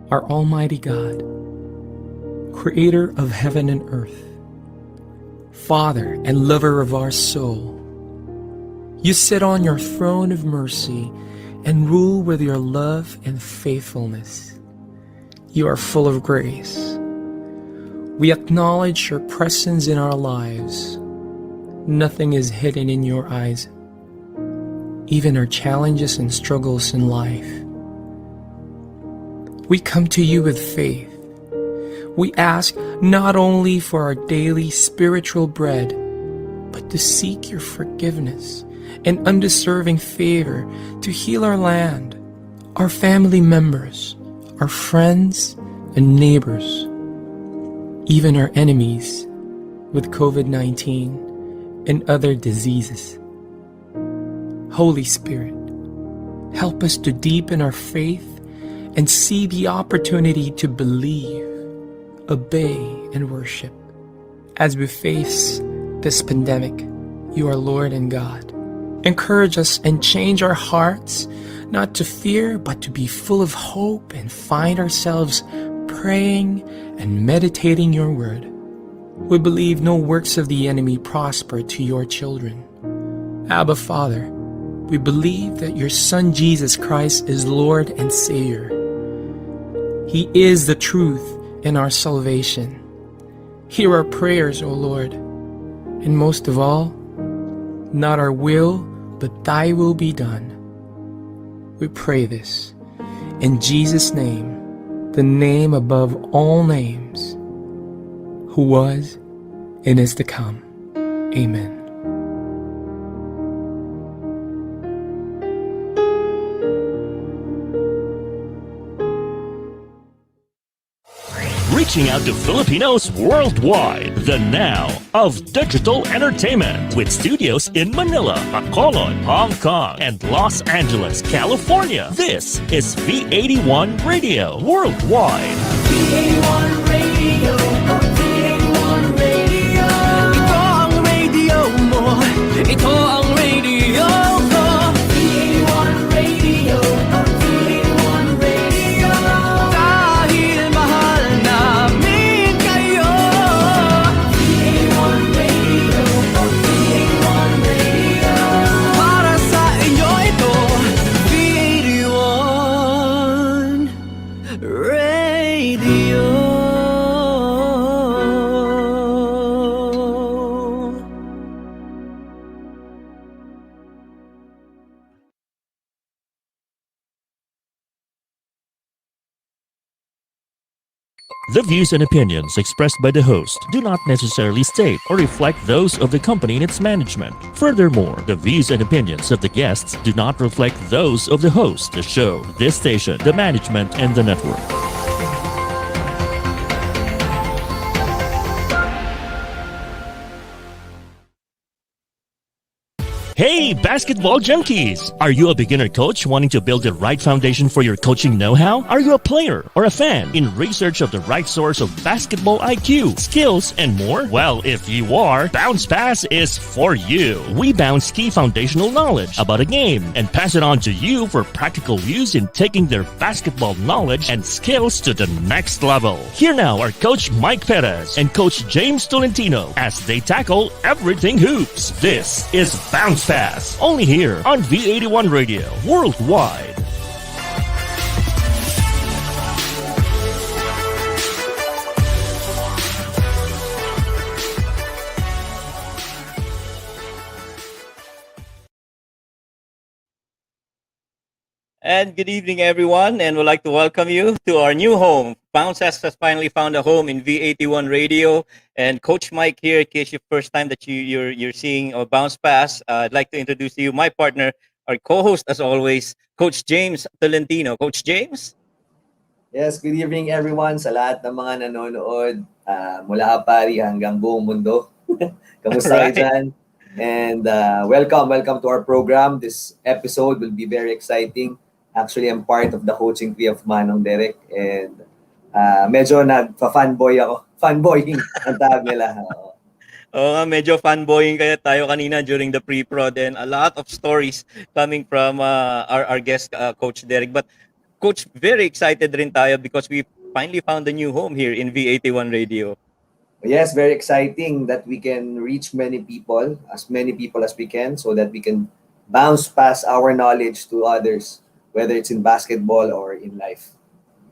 our Almighty God, Creator of heaven and earth, Father and lover of our soul. You sit on your throne of mercy and rule with your love and faithfulness. You are full of grace. We acknowledge your presence in our lives. Nothing is hidden in your eyes, even our challenges and struggles in life. We come to you with faith. We ask not only for our daily spiritual bread, but to seek your forgiveness and undeserving favor to heal our land, our family members, our friends and neighbors, even our enemies with COVID-19 and other diseases. Holy Spirit, help us to deepen our faith and see the opportunity to believe, obey, and worship. As we face this pandemic, you are Lord and God. Encourage us and change our hearts, not to fear, but to be full of hope and find ourselves praying and meditating your word. We believe no works of the enemy prosper to your children. Abba, Father, we believe that your Son Jesus Christ is Lord and Savior. He is the truth and our salvation. Hear our prayers, O Lord, and most of all, not our will, but thy will be done. We pray this in Jesus' name, the name above all names, who was and is to come. Amen. Reaching out to Filipinos worldwide, the now of digital entertainment with studios in Manila, Bacolod, Hong Kong, and Los Angeles, California. This is V81 Radio Worldwide. V81 Radio, V81 Radio. Ito ang radio mo, ito ang radio ko. V81 Radio, V81 Radio. Dahil mahal namin kayo. V81 Radio, V81 Radio. Para sa inyo ito, V81 Radio. The views and opinions expressed by the host do not necessarily state or reflect those of the company and its management. Furthermore, the views and opinions of the guests do not reflect those of the host, the show, this station, the management, and the network. Hey, basketball junkies! Are you a beginner coach wanting to build the right foundation for your coaching know-how? Are you a player or a fan in research of the right source of basketball IQ, skills, and more? Well, if you are, BOUNCEPASS is for you. We bounce key foundational knowledge about a game and pass it on to you for practical use in taking their basketball knowledge and skills to the next level. Here now are Coach Mike Perez and Coach James Tolentino as they tackle everything hoops. This is BOUNCEPASS, only here on V81 Radio Worldwide. And good evening, everyone, and we'd like to welcome you to our new home. BOUNCEPASS has finally found a home in V81 Radio, and Coach Mike here. In case your first time that you're seeing BOUNCEPASS, I'd like to introduce to you my partner, our co-host, as always, Coach James Tolentino. Coach James. Yes, good evening everyone sa lahat ng mga nanonood mula Apari hanggang buong mundo. Kamusta kayo dyan? And welcome to our program. This episode will be very exciting. Actually, I'm part of the coaching tree of Manong Derick, and medyo nagpa-fanboy ako. Fanboying ang tawag nila. Oo nga, medyo fanboying kaya tayo kanina during the pre-prod, and a lot of stories coming from our guest, Coach Derick. But Coach, very excited rin tayo because we finally found a new home here in V81 Radio. Yes, very exciting that we can reach many people as we can, so that we can bounce past our knowledge to others, whether it's in basketball or in life.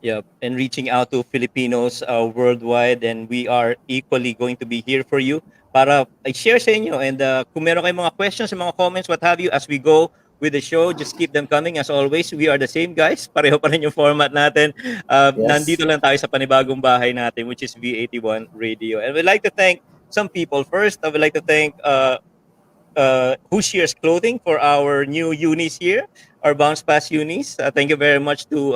Yep, and reaching out to Filipinos worldwide, and we are equally going to be here for you para i-share sa inyo. And kung meron kayong mga questions, mga comments, what have you, as we go with the show, just keep them coming. As always, we are the same guys. Pareho pa rin yung format natin. Yes. Nandito lang tayo sa panibagong bahay natin, which is V81 Radio. And we'd like to thank some people. First, I would like to thank Who Shares Clothing for our new unis here, our Bounce Pass unis. Thank you very much to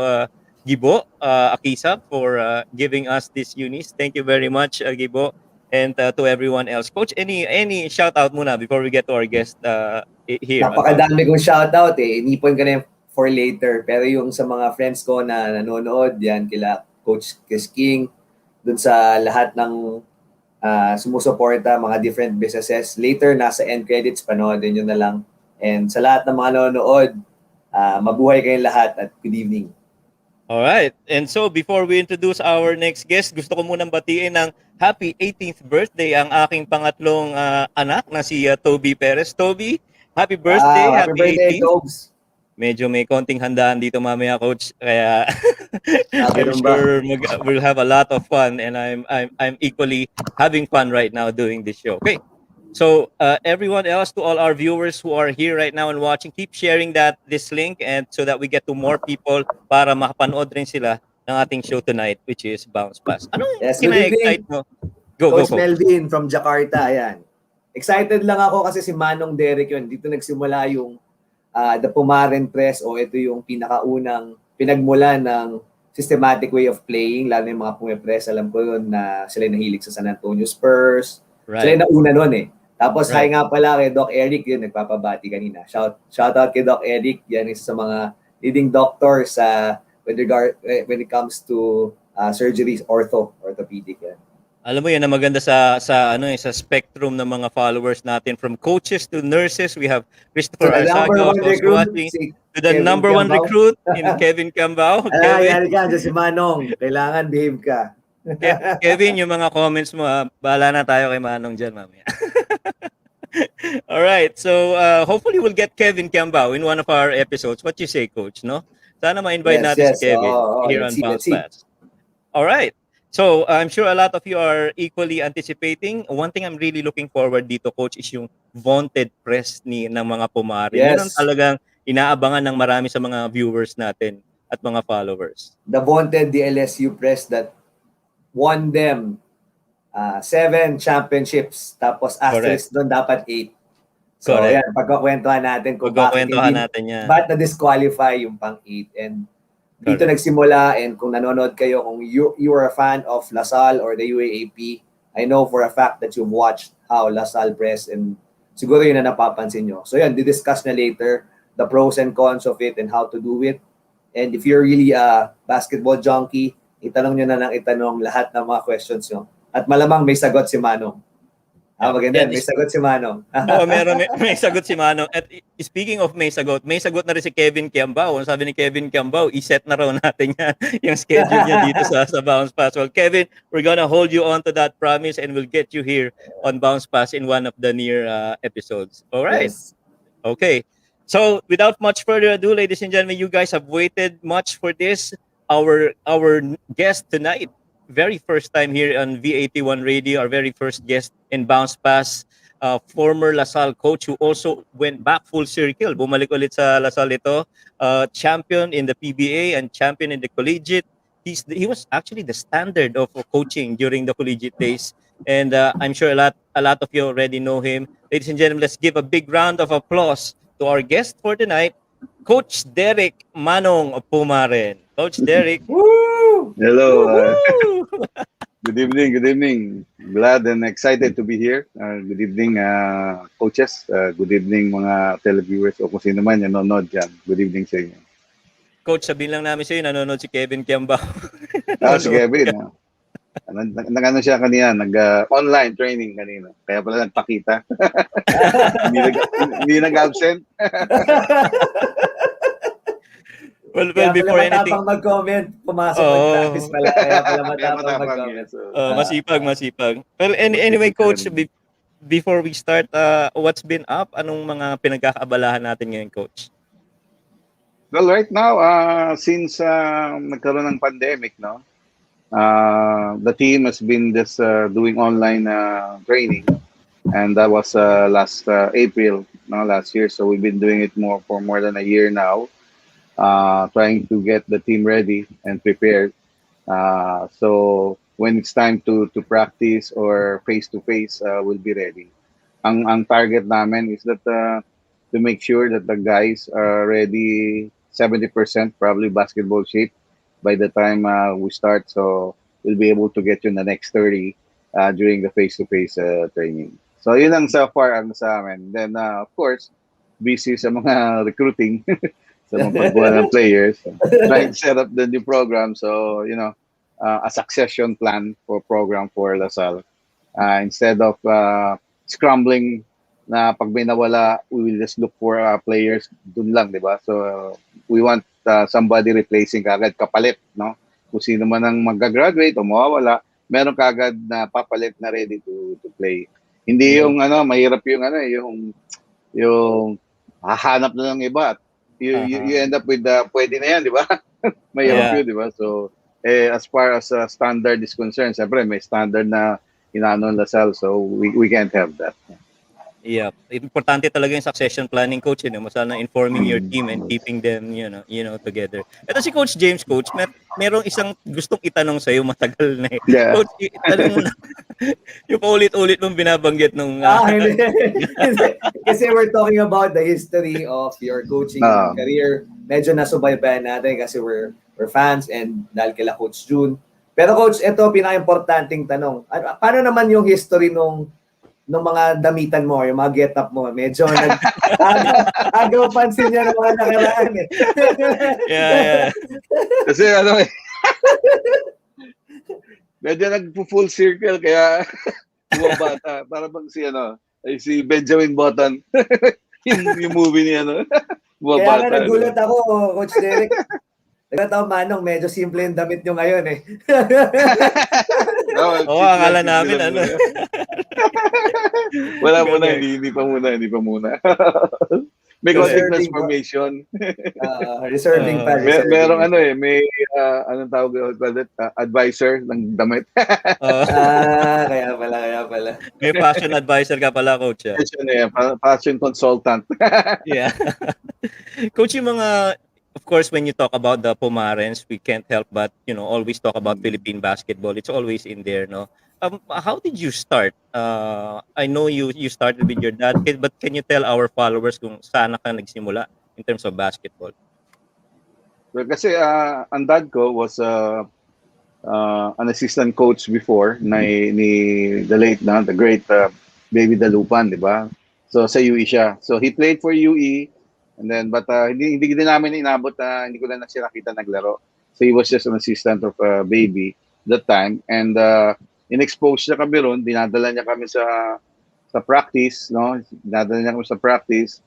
Gibo Akisa for giving us this unis. Thank you very much, Gibo, and to everyone else. Coach, any shout out muna before we get to our guest here? Napakadami kong shoutout eh. Inipon ko na yung for later. Pero yung sa mga friends ko na nanonood, yan kila Coach King, dun sa lahat ng sumusuporta, mga different businesses. Later, nasa end credits, panoodin nyo na lang. And sa lahat ng mga nanonood, mabuhay kayong lahat at good evening. All right. And so before we introduce our next guest, gusto ko munang batiin ng happy 18th birthday ang aking pangatlong anak na si Toby Perez. Toby, happy birthday. Happy birthday, 18th. Tobes. Medyo may konting handaan dito mamaya, Coach. Kaya I'm Ganun ba? sure we'll have a lot of fun, and I'm equally having fun right now doing this show. Okay. So everyone else, to all our viewers who are here right now and watching, keep sharing this link, and so that we get to more people para makapanood rin sila ng ating show tonight, which is Bounce Pass. Ano Yes, good kina-excite evening. mo? Go. Coach Melvin from Jakarta, ayan. Excited lang ako kasi si Manong Derick yun. Dito nagsimula yung the Pumaren press, o ito yung pinakaunang pinagmula ng systematic way of playing, lalo yung mga pumipress. Alam ko yun na sila nahilig sa San Antonio Spurs. Right. Sila yung nauna nun eh. Tapos Right. hi nga pala kay Doc Eric, yun nagpapabati kanina. Shout out kay Doc Eric, yan isa sa mga leading doctors when it comes to surgeries, orthopedic yan. Alam mo yan na maganda sa spectrum ng mga followers natin, from coaches to nurses. We have Christopher So, the number Arsago one who's recruit, watching, si to the Kevin number one Cambao. recruit in Kevin Cambao. Yan ka, dyan si Manong. Kailangan behave ka. Kevin, yung mga comments mo, bahala na tayo kay Manong dyan mamaya. All right, so hopefully we'll get Kevin Cambao in one of our episodes. What you say, Coach? No? Sana ma-invite natin si Kevin here on Bounce Pass. All right. So I'm sure a lot of you are equally anticipating. One thing I'm really looking forward dito, Coach, is yung vaunted press ng mga Pumaren. Yes. Yun ang talagang inaabangan ng marami sa mga viewers natin at mga followers. The vaunted DLSU press that won them 7 championships, tapos asterisk doon dapat 8. So Correct. yan, pagkakwentuhan natin kung Pagkakwentuhan natin yan. ba't na-disqualify yung pang 8. And dito nagsimula, and kung nanonood kayo, kung you are a fan of LaSalle or the UAAP, I know for a fact that you've watched how LaSalle press, and siguro yun na napapansin nyo. So yan, di-discuss na later the pros and cons of it and how to do it. And if you're really a basketball junkie, itanong nyo na lang itanong lahat ng mga questions nyo. At malamang may sagot si Manong. Maganda, may sagot si Manong. Oo, may sagot si Manong. At speaking of may sagot na rin si Kevin Cambao. Sabi ni Kevin Cambao, iset na raw natin yan, yung schedule niya dito sa Bounce Pass. Well, Kevin, we're gonna hold you on to that promise, and we'll get you here on Bounce Pass in one of the near episodes. All right. Yes. Okay. So, without much further ado, ladies and gentlemen, you guys have waited much for this. Our guest tonight, very first time here on V81 Radio, our very first guest in Bounce Pass, former LaSalle coach who also went back full circle. Bumalik ulit sa LaSalle ito, champion in the PBA and champion in the collegiate. He was actually the standard of coaching during the collegiate days, and I'm sure a lot of you already know him. Ladies and gentlemen, let's give a big round of applause to our guest for tonight, Coach Derick Manong of Pumaren. Coach Derick. Woo! Hello. Good evening. Glad and excited to be here. Good evening, coaches. Good evening, mga televiewers o kung sino man yung nanonood dyan. Good evening sa inyo. Coach, sabihin lang namin sa iyo, nanonood si Kevin Cambao. Si Kevin. Nag-ano siya kanina, nag-online training kanina. Kaya pala nagpakita. hindi nag-absent. Well, Kaya pala before anything, matapang mag-comment. Pumasok oh, mag-practice pala. Kaya pala Kaya matapang matapang mag-comment. eh. So, masipag, masipag. Well, anyway, masipag coach, talaga. before we start, what's been up? Anong mga pinagkakaabalahan natin ngayon, coach? Well, right now, since nagkaroon ng pandemic, no, the team has been just doing online training, and that was last April, no, last year. So we've been doing it for more than a year now, trying to get the team ready and prepared. So when it's time to practice or face to face, we'll be ready. Ang target namin is that to make sure that the guys are ready 70% probably basketball shape by the time we start. So we'll be able to get you in the next 30 during the face-to-face training. So yun ang so far ang sa amin. Then of course, busy sa mga recruiting sa mga pagkuha ng players, trying to set up the new program. So, a succession plan for program for Lasal. Instead of scrambling na pag may nawala, we will just look for players dun lang, di ba? So, we want somebody replacing kagad kapalit, no? Kung sino man ang mag-graduate o mawawala, meron kagad na papalit na ready to play. Hindi yung mahirap yung yung hahanap na ng iba at you end up with pwede na yan, di ba? Mahirap Yeah. yun, di ba? So, as far as standard is concerned, siyempre may standard na inaano ng Lasal, so we can't have that. Yeah, importante talaga yung succession planning, coach, masana informing your team and keeping them, together. Ito si Coach James, coach, merong isang gustong itanong sa iyo matagal na eh. Yeah. Coach, itanong mo na yung paulit-ulit mong binabanggit nung Hindi. Kasi we're talking about the history of your coaching career. Medyo nasubaybayan natin kasi we're fans and dahil kila Coach June. Pero coach, ito pinaka-importanting tanong. Paano naman yung history nung mga damitan mo, yung mga get-up mo? Medyo agaw pansin niya ng mga nakaraan eh. Yeah. Kasi medyo nagpo-full circle kaya bumabata. Para bang si Benjamin Button. yung movie niya, Kaya nga bumabata. nagulat ako, Coach Derick. Nagulat ako, Manong, medyo simple yung damit nyo ngayon eh. Akala namin Wala muna, hindi pa muna. May konting transformation. Reserving pa. Merong may anong tawag advisor ng damit. Kaya pala. May fashion advisor ka pala, coach. Fashion consultant. Yeah. Coach, yung mga, of course, when you talk about the Pumarens, we can't help but, always talk about Philippine basketball. It's always in there, no? How did you start? I know you started with your dad, but can you tell our followers kung saan ka nagsimula in terms of basketball? Well, kasi ang dad ko was an assistant coach before ni the late the great Baby Dalupan, di ba? So sa UE siya. So he played for UE and then but hindi din namin inabot hindi ko na siya nakita naglaro. So he was just an assistant of Baby that time and in-expose siya kami ron, dinadala niya kami sa practice, no? Dinadala niya kami sa practice.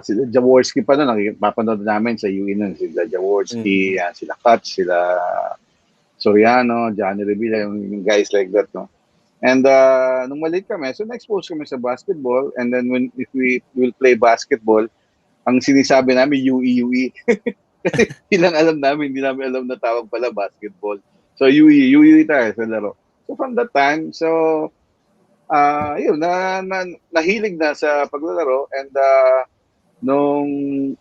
Sila Jaworski pa noon, napapanood namin sa UE noon, sila Jaworski, sila Katz, sila Soriano, Johnny Revilla, yung guys like that, no? And nung maliit kami, so na-expose kami sa basketball and then if we will play basketball, ang sinisabi namin UE. Ilang alam namin, hindi namin alam na tawag pala basketball. So UE tayo sa laro. So from that time, so yun, nahilig na sa paglalaro and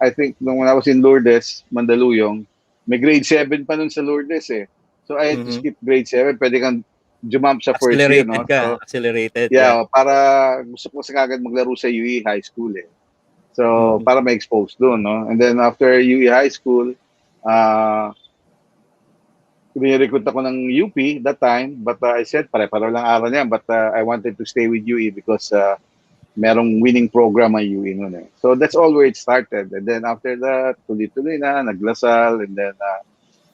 I think when I was in Lourdes, Mandaluyong, may grade 7 pa nun sa Lourdes eh. So I had to skip grade 7, pwede kang jump sa first year, no? Accelerated. Yeah, para gusto ko sa kagad maglaro sa UE High School eh. So para ma-expose doon, no? And then after UE High School, recruit ako ng UP that time, but I said, pare-pareho lang aral niyan, but I wanted to stay with UE because merong winning program ang UE noon eh. So that's all where it started. And then after that, tuloy-tuloy na, naglasal, and then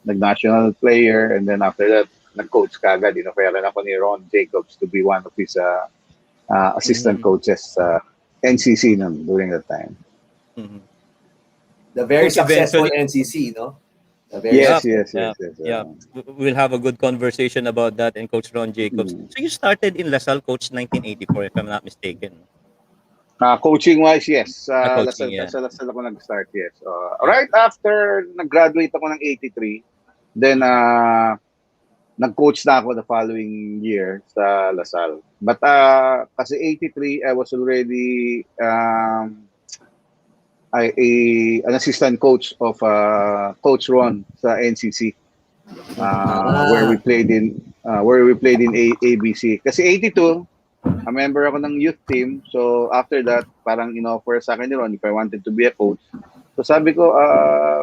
nag-national player, and then after that, nag-coach kagad. Inoferan ako ni Ron Jacobs to be one of his assistant coaches sa NCC noon during that time. the very Coach, successful eventually, NCC, no? The very Yes, yeah, yes, yeah, yes, yes. yeah. We'll have a good conversation about that and Coach Ron Jacobs. Mm. So you started in LaSalle, Coach, 1984, if I'm not mistaken. Coaching-wise, yes. Coaching, Lasal, yeah. sa Lasal ako nag-start, yes. Yeah. Right after nag-graduate ako ng 83, then nag-coach na ako the following year sa Lasal. But kasi 83, I was already an assistant coach of Coach Ron sa NCC. Where we played in ABC. Kasi 82, a member ako ng youth team. So after that, parang in-offer sa akin ni Ron if I wanted to be a coach. So sabi ko,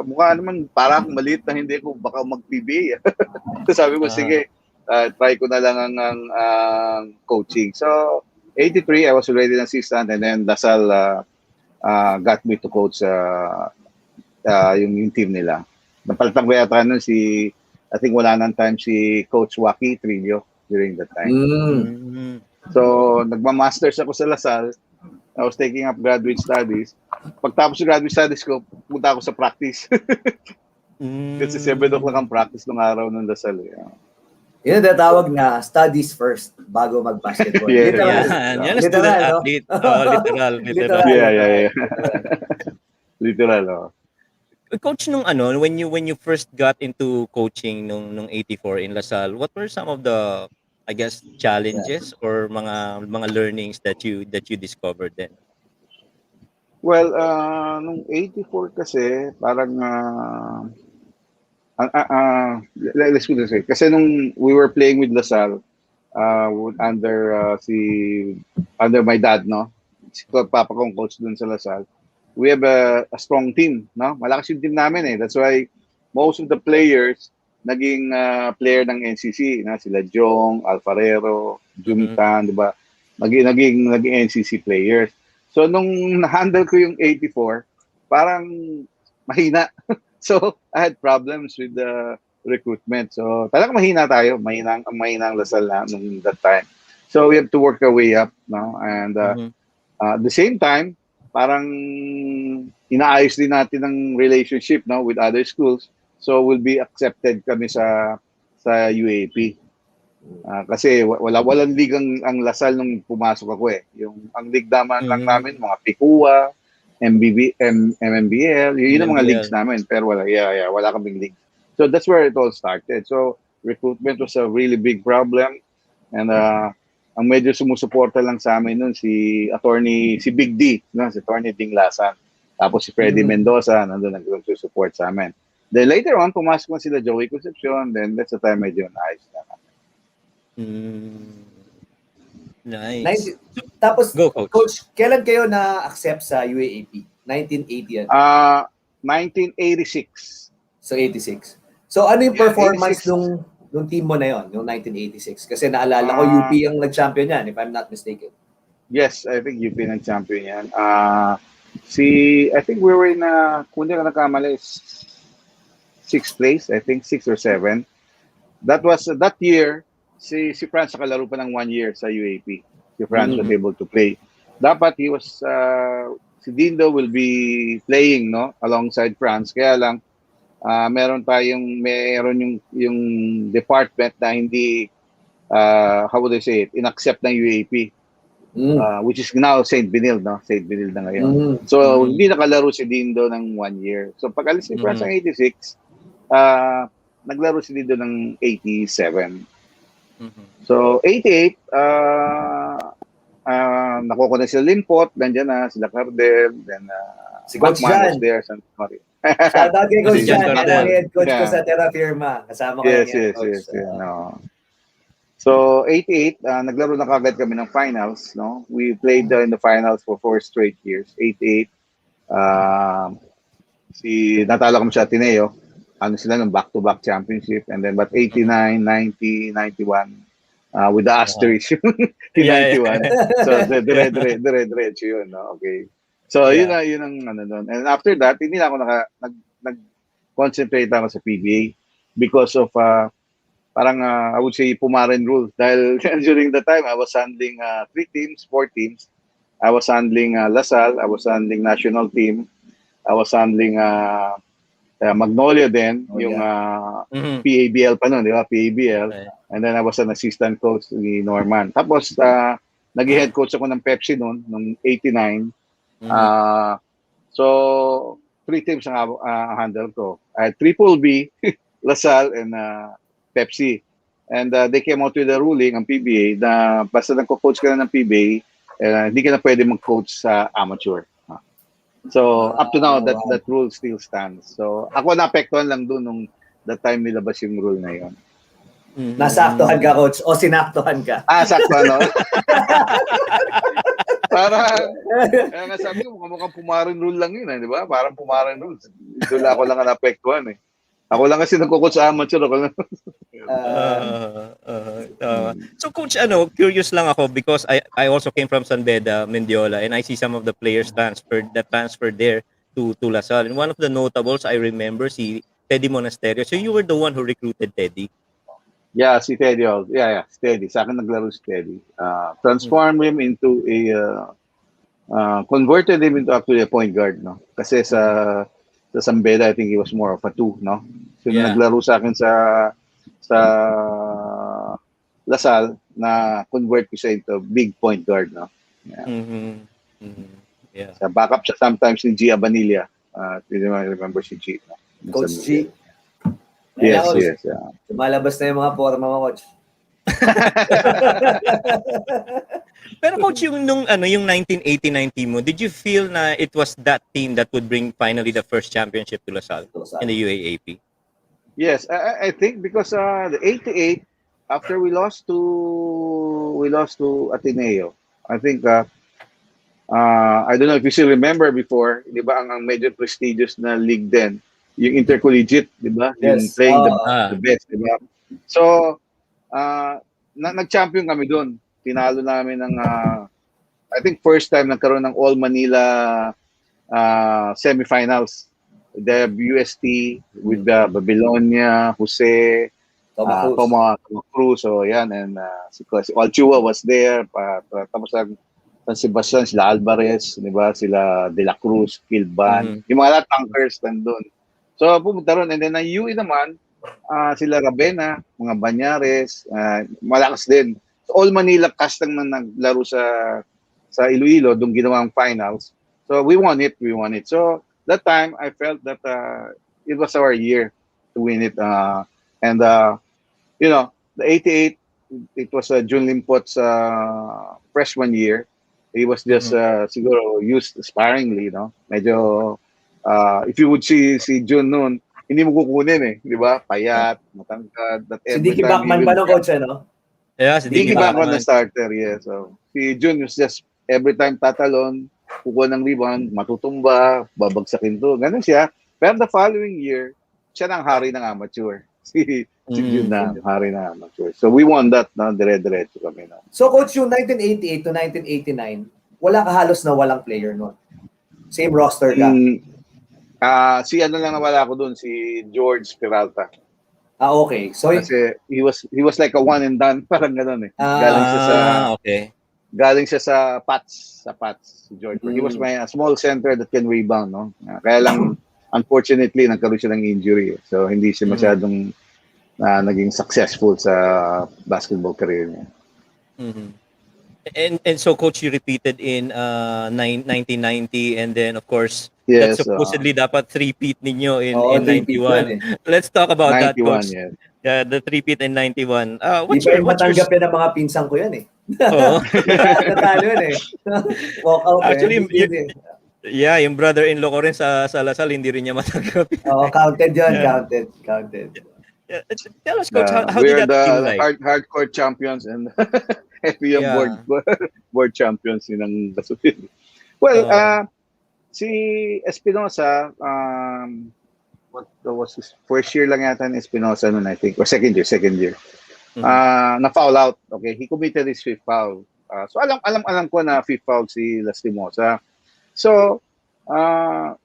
mukha naman para akong maliit na hindi ko baka mag-PBA. So sabi ko, sige, try ko na lang ang coaching. So 83, I was already an assistant, and then Lasal got me to coach yung team nila. Napalitan ko yata nun I think wala nang time si Coach Waki Trillo during that time. Mm. So, nagma-masters ako sa Lasal. I was taking up graduate studies. Pagtapos ng graduate studies ko, punta ako sa practice. Kasi 7 o'clock ang practice ng araw ng Lasal. Yun ang tawag na studies first bago mag-basketball. Yeah. Literal. Yan ang Literal, student no? athlete. Literal. Literal. Yeah. Literal, Coach, when you first got into coaching nung 84 in LaSalle, what were some of the, I guess, challenges or mga learnings that you discovered then? Well, nung 84 kasi, parang let's put this way. Kasi nung we were playing with Lasal, under my dad, no? Si Papa kong coach dun sa Lasal. We have a strong team, no? Malakas yung team namin eh. That's why most of the players naging player ng NCC, na sila Jong, Alfarero, Juntan, di ba? Naging NCC players. So nung na-handle ko yung 84, parang mahina. So I had problems with the recruitment. So talagang mahina tayo, mahina ang Lasal na nung that time. So we have to work our way up, no? And at the same time, parang inaayos din natin ang relationship, no, with other schools. So we'll be accepted kami sa UAP. Kasi walang league ang Lasal nung pumasok ako eh. Ang league naman lang namin mga Pikua, MMBL, yun ang mga leagues namin, pero wala kaming league. So that's where it all started. So recruitment was a really big problem, and ang medyo sumusuporta lang sa amin nun si Big D, no? Si Attorney Ding Lasan. Tapos si Freddy Mendoza, nandun nag-support sa amin. Then later on, pumasok na sila Joey Concepcion, then that's the time medyo naayos na. Nice. Tapos, Go, Coach, kailan kayo na-accept sa UAAP? 1980 yan? 1986. So, 86. So, ano yung performance 86. nung team mo na yon, yung 1986? Kasi naalala ko, UP ang nag-champion yan, if I'm not mistaken. Yes, I think UP ng champion yan. I think we were in, kung hindi ka nakamali, 6th place, I think 6 or 7. That year, si Franz nakalaro pa ng 1 year sa UAP. Si Franz was able to play. Dapat si Dindo will be playing, no, alongside Franz. Kaya lang, meron yung department na hindi, how would I say it, inaccept ng UAP. Which is now St. Benil, no? St. Benil na ngayon. So, hindi nakalaro si Dindo ng 1 year. So, pag alis ni Franz ng 86, naglaro si Dindo ng 87. So, 88, nakuha na sila Limpot, nandiyan na sila Cardel, then Si Coach Batman was Jan. there, San Mario. Shout out kay Coach Si Jan Jan, Cardel. head coach ko Yeah. sa Terra Firma. Kasama ko Yes, yan, yes, Coach. yes. No. So, 88, naglaro na kagad kami ng finals, no? We played in the finals for 4 straight years. 88, natalo kami sa Ateneo. Ano sila ng back-to-back championship. And then, but 89, 90, 91, with the asterisk, yung Yeah, 91. So, dire-diretso yun, no? Okay. So, yun ang ano nun. And after that, hindi na ako nag-concentrate ako sa PBA because of, parang, I would say, Pumaren rule. Dahil during the time, I was handling 4 teams. I was handling LaSalle. I was handling national team. I was handling Magnolia then, yung Mhm. PABL pa nun, di ba? PABL. Right. And then I was an assistant coach ni Norman. Tapos, naging head coach ako ng Pepsi noon, noong 89. Mhm. So, 3 teams ang handle ko. Triple B, LaSalle, and Pepsi. And they came out with a ruling, ang PBA, na basta nagko-coach ka na ng PBA, hindi ka na pwede mag-coach sa amateur. So, up to now, that rule still stands. So, ako naapektuhan lang doon nung that time nilabas yung rule na yun. Nasaktuhan ka, coach, o sinaktuhan ka? Sakto, no? Parang, kaya nga sabi ko, mukhang Pumaren rule lang yun, di ba? Parang Pumaren rules. Doon ako lang naapektuhan eh. Ako lang kasi nagko-coach sa amateur. Ako lang. So coach, curious lang ako because I also came from San Beda, Mendiola, and I see some of the players transferred there to LaSalle. And one of the notables I remember si Teddy Monasterio. So you were the one who recruited Teddy. Yeah, si Teddy. Si Teddy. Sa akin naglaro si Teddy. Transform him into converted him into actually a point guard, no? Kasi sa San Beda, I think he was more of a 2, no? So naglaro sa akin sa LaSalle, na convert ko siya into big point guard, no? Yeah. Yeah. Sa backup siya sometimes ni G. Abanilla. You remember si G, no? Coach G. Yes, Coach, yes. Yeah. lumalabas na yung mga forma mo, coach. Pero coach, yung 1989 team mo, did you feel na it was that team that would bring finally the first championship to LaSalle in the UAAP? Yes, I think because the 88, after we lost to Ateneo, I think I don't know if you still remember before, di ba, ang medyo prestigious na league din, yung intercollegiate, di ba? Yes. Yung playing the best, di ba? So, nag-champion kami doon. Tinalo namin ng, I think first time nagkaroon ng All Manila semifinals. The UST with the Babylonia, Jose, Toma Cruz, so yan, and si Alchua was there, tapos San Sebastian, sila Alvarez, di ba, sila De La Cruz, Kilban, yung mga tankers nandun. So pumunta ron, and then ang UE naman, sila Ravena, mga Banyares, malakas din. So, all Manila cast lang na naglaro sa Iloilo, doon ginawang finals. So we won it. So that time, I felt that it was our year to win it. And the 88, it was Jun Limpot's freshman year. He was just siguro used sparingly, no? Medyo, if you would see si Jun noon, hindi mo kukunin eh, di ba? Payat, matangkad. Si Dicky Bachman ba no, coach, ano? Yeah, si Dicky Bachman na starter, yeah. So, si Jun was just every time tatalon, kukuha ng rebound, matutumba, babagsakin to. Ganun siya. Pero the following year, siya nang hari ng amateur. Si Jun na hari ng amateur. So we won that, no? Dire-diretso kami. No? So coach, yung 1988 to 1989, wala ka halos na walang player noon. Same roster ka. Si ano lang nawala ko doon, si George Peralta. Okay. So kasi he was like a one and done, parang gano'n eh. Galing siya sa Pats, si George. He was my small center that can rebound, no? Kaya lang, unfortunately, nagkaroon siya ng injury. So, hindi siya masyadong naging successful sa basketball career niya. And so, coach, you repeated in 1990, and then, of course, that supposedly dapat three-peat ninyo in 91. Let's talk about 91, that, coach. Yes. Yeah, the three-peat in 91. Di ba yung matanggap yan ng mga pinsang ko yan eh. Oo. Natalo yun eh. Walk out. Actually, yeah, yung brother-in-law ko rin sa LaSalle, hindi rin niya matanggap. Counted yun. Counted. Yeah. Tell us, coach, how did that feel like? Hardcore champions and FBM board champions yun ang kasunod. Well, si Espinosa, what was his first year lang yata ni Espinosa noon, I think, or second year. Na-foul out. Okay, he committed his fifth foul. So alam ko na fifth foul si Lastimosa. So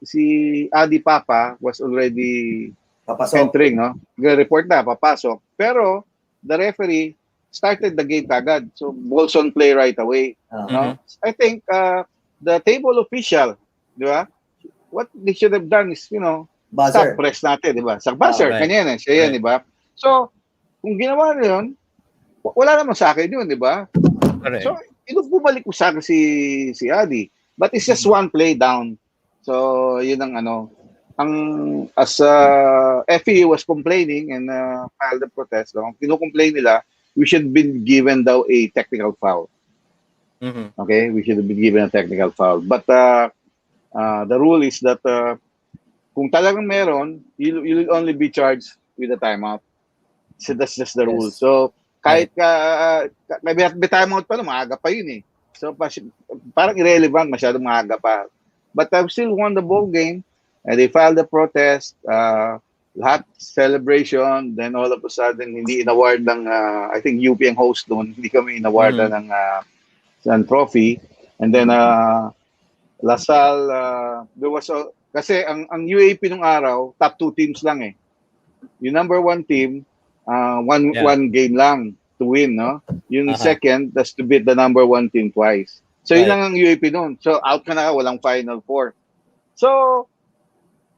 si Adi Papa was already entering, no? Report na papasok. Pero the referee started the game kagad. So balls on play right away. No? I think the table official, di ba? what they should have done is, Buzzer. stop press natin, di ba? Sa buzzer, right. kanya yan, siya yan, Right. di ba? So, kung ginawa na yun, wala naman sa akin yun, di ba? Correct. So, bumalik ko sa akin si Adi. But it's just one play down. So, yun ang as FEU was complaining and filed a protest, kinukomplain nila, we should been given daw a technical foul. Mhm. Okay? We should have been given a technical foul. But the rule is that kung talagang meron, you'll only be charged with a timeout. So that's just the rule. Yes. So kahit may timeout pa, maaga pa yun eh. So parang irrelevant, masyadong maaga pa. But I've still won the ball game, and they filed a protest. Lahat celebration, then all of a sudden hindi inaward ng I think UP ang host doon, hindi kami inaward ng trophy. And then LaSalle, there was kasi ang UAP nung araw, top 2 teams lang eh. Yung number 1 team, one game lang to win, no? Yung second, that's to beat the number 1 team twice. So yun lang ang UAP noon. So out ka na, walang Final Four. So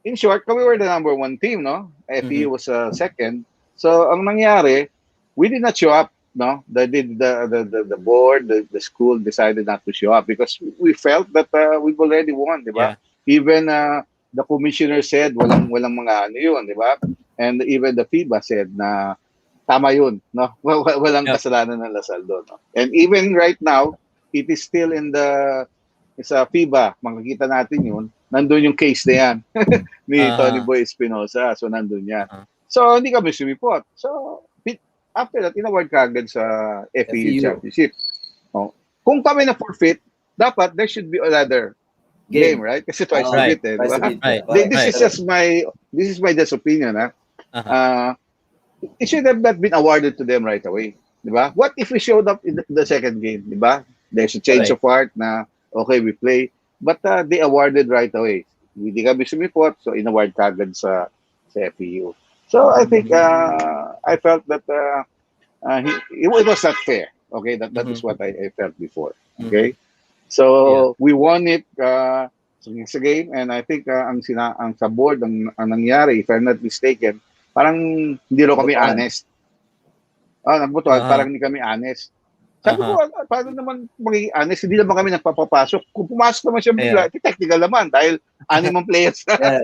in short, we were the number 1 team, no? FEU was second. So ang nangyari, we did not show up, no? The board, the school decided not to show up because we felt that we've already won, di ba? Even the commissioner said walang mga yun, di ba? And even the FIBA said na tama yun, no? Walang kasalanan ng LaSalle doon, no? And even right now, it is still sa FIBA, makikita natin yun, nandun yung case na yan ni Tony Boy Espinosa. So, nandun yan. So, hindi kami sumipot. So, after that, inaward ka agad sa FEU Championship. Kung kami na forfeit, dapat there should be another game, right? Kasi twice a bit, eh. Diba? This is my just opinion, ha? It should have not been awarded to them right away. Diba? What if we showed up in the second game? Diba? There's a change of heart na, okay, we play. But they awarded right away. Hindi kami sumipot, so inaward kagad sa FEU. So I think I felt that it was not fair. Okay, that is what I felt before. Okay, so we won it sa game, and I think ang sa board ang nangyari, if I'm not mistaken, parang hindi ro kami honest. Nagbutuhan, parang hindi kami honest. Sabi ko, paano naman magiging honest? Hindi naman kami nagpapapasok. Kung pumasok naman siya bigla, technical naman dahil animang players na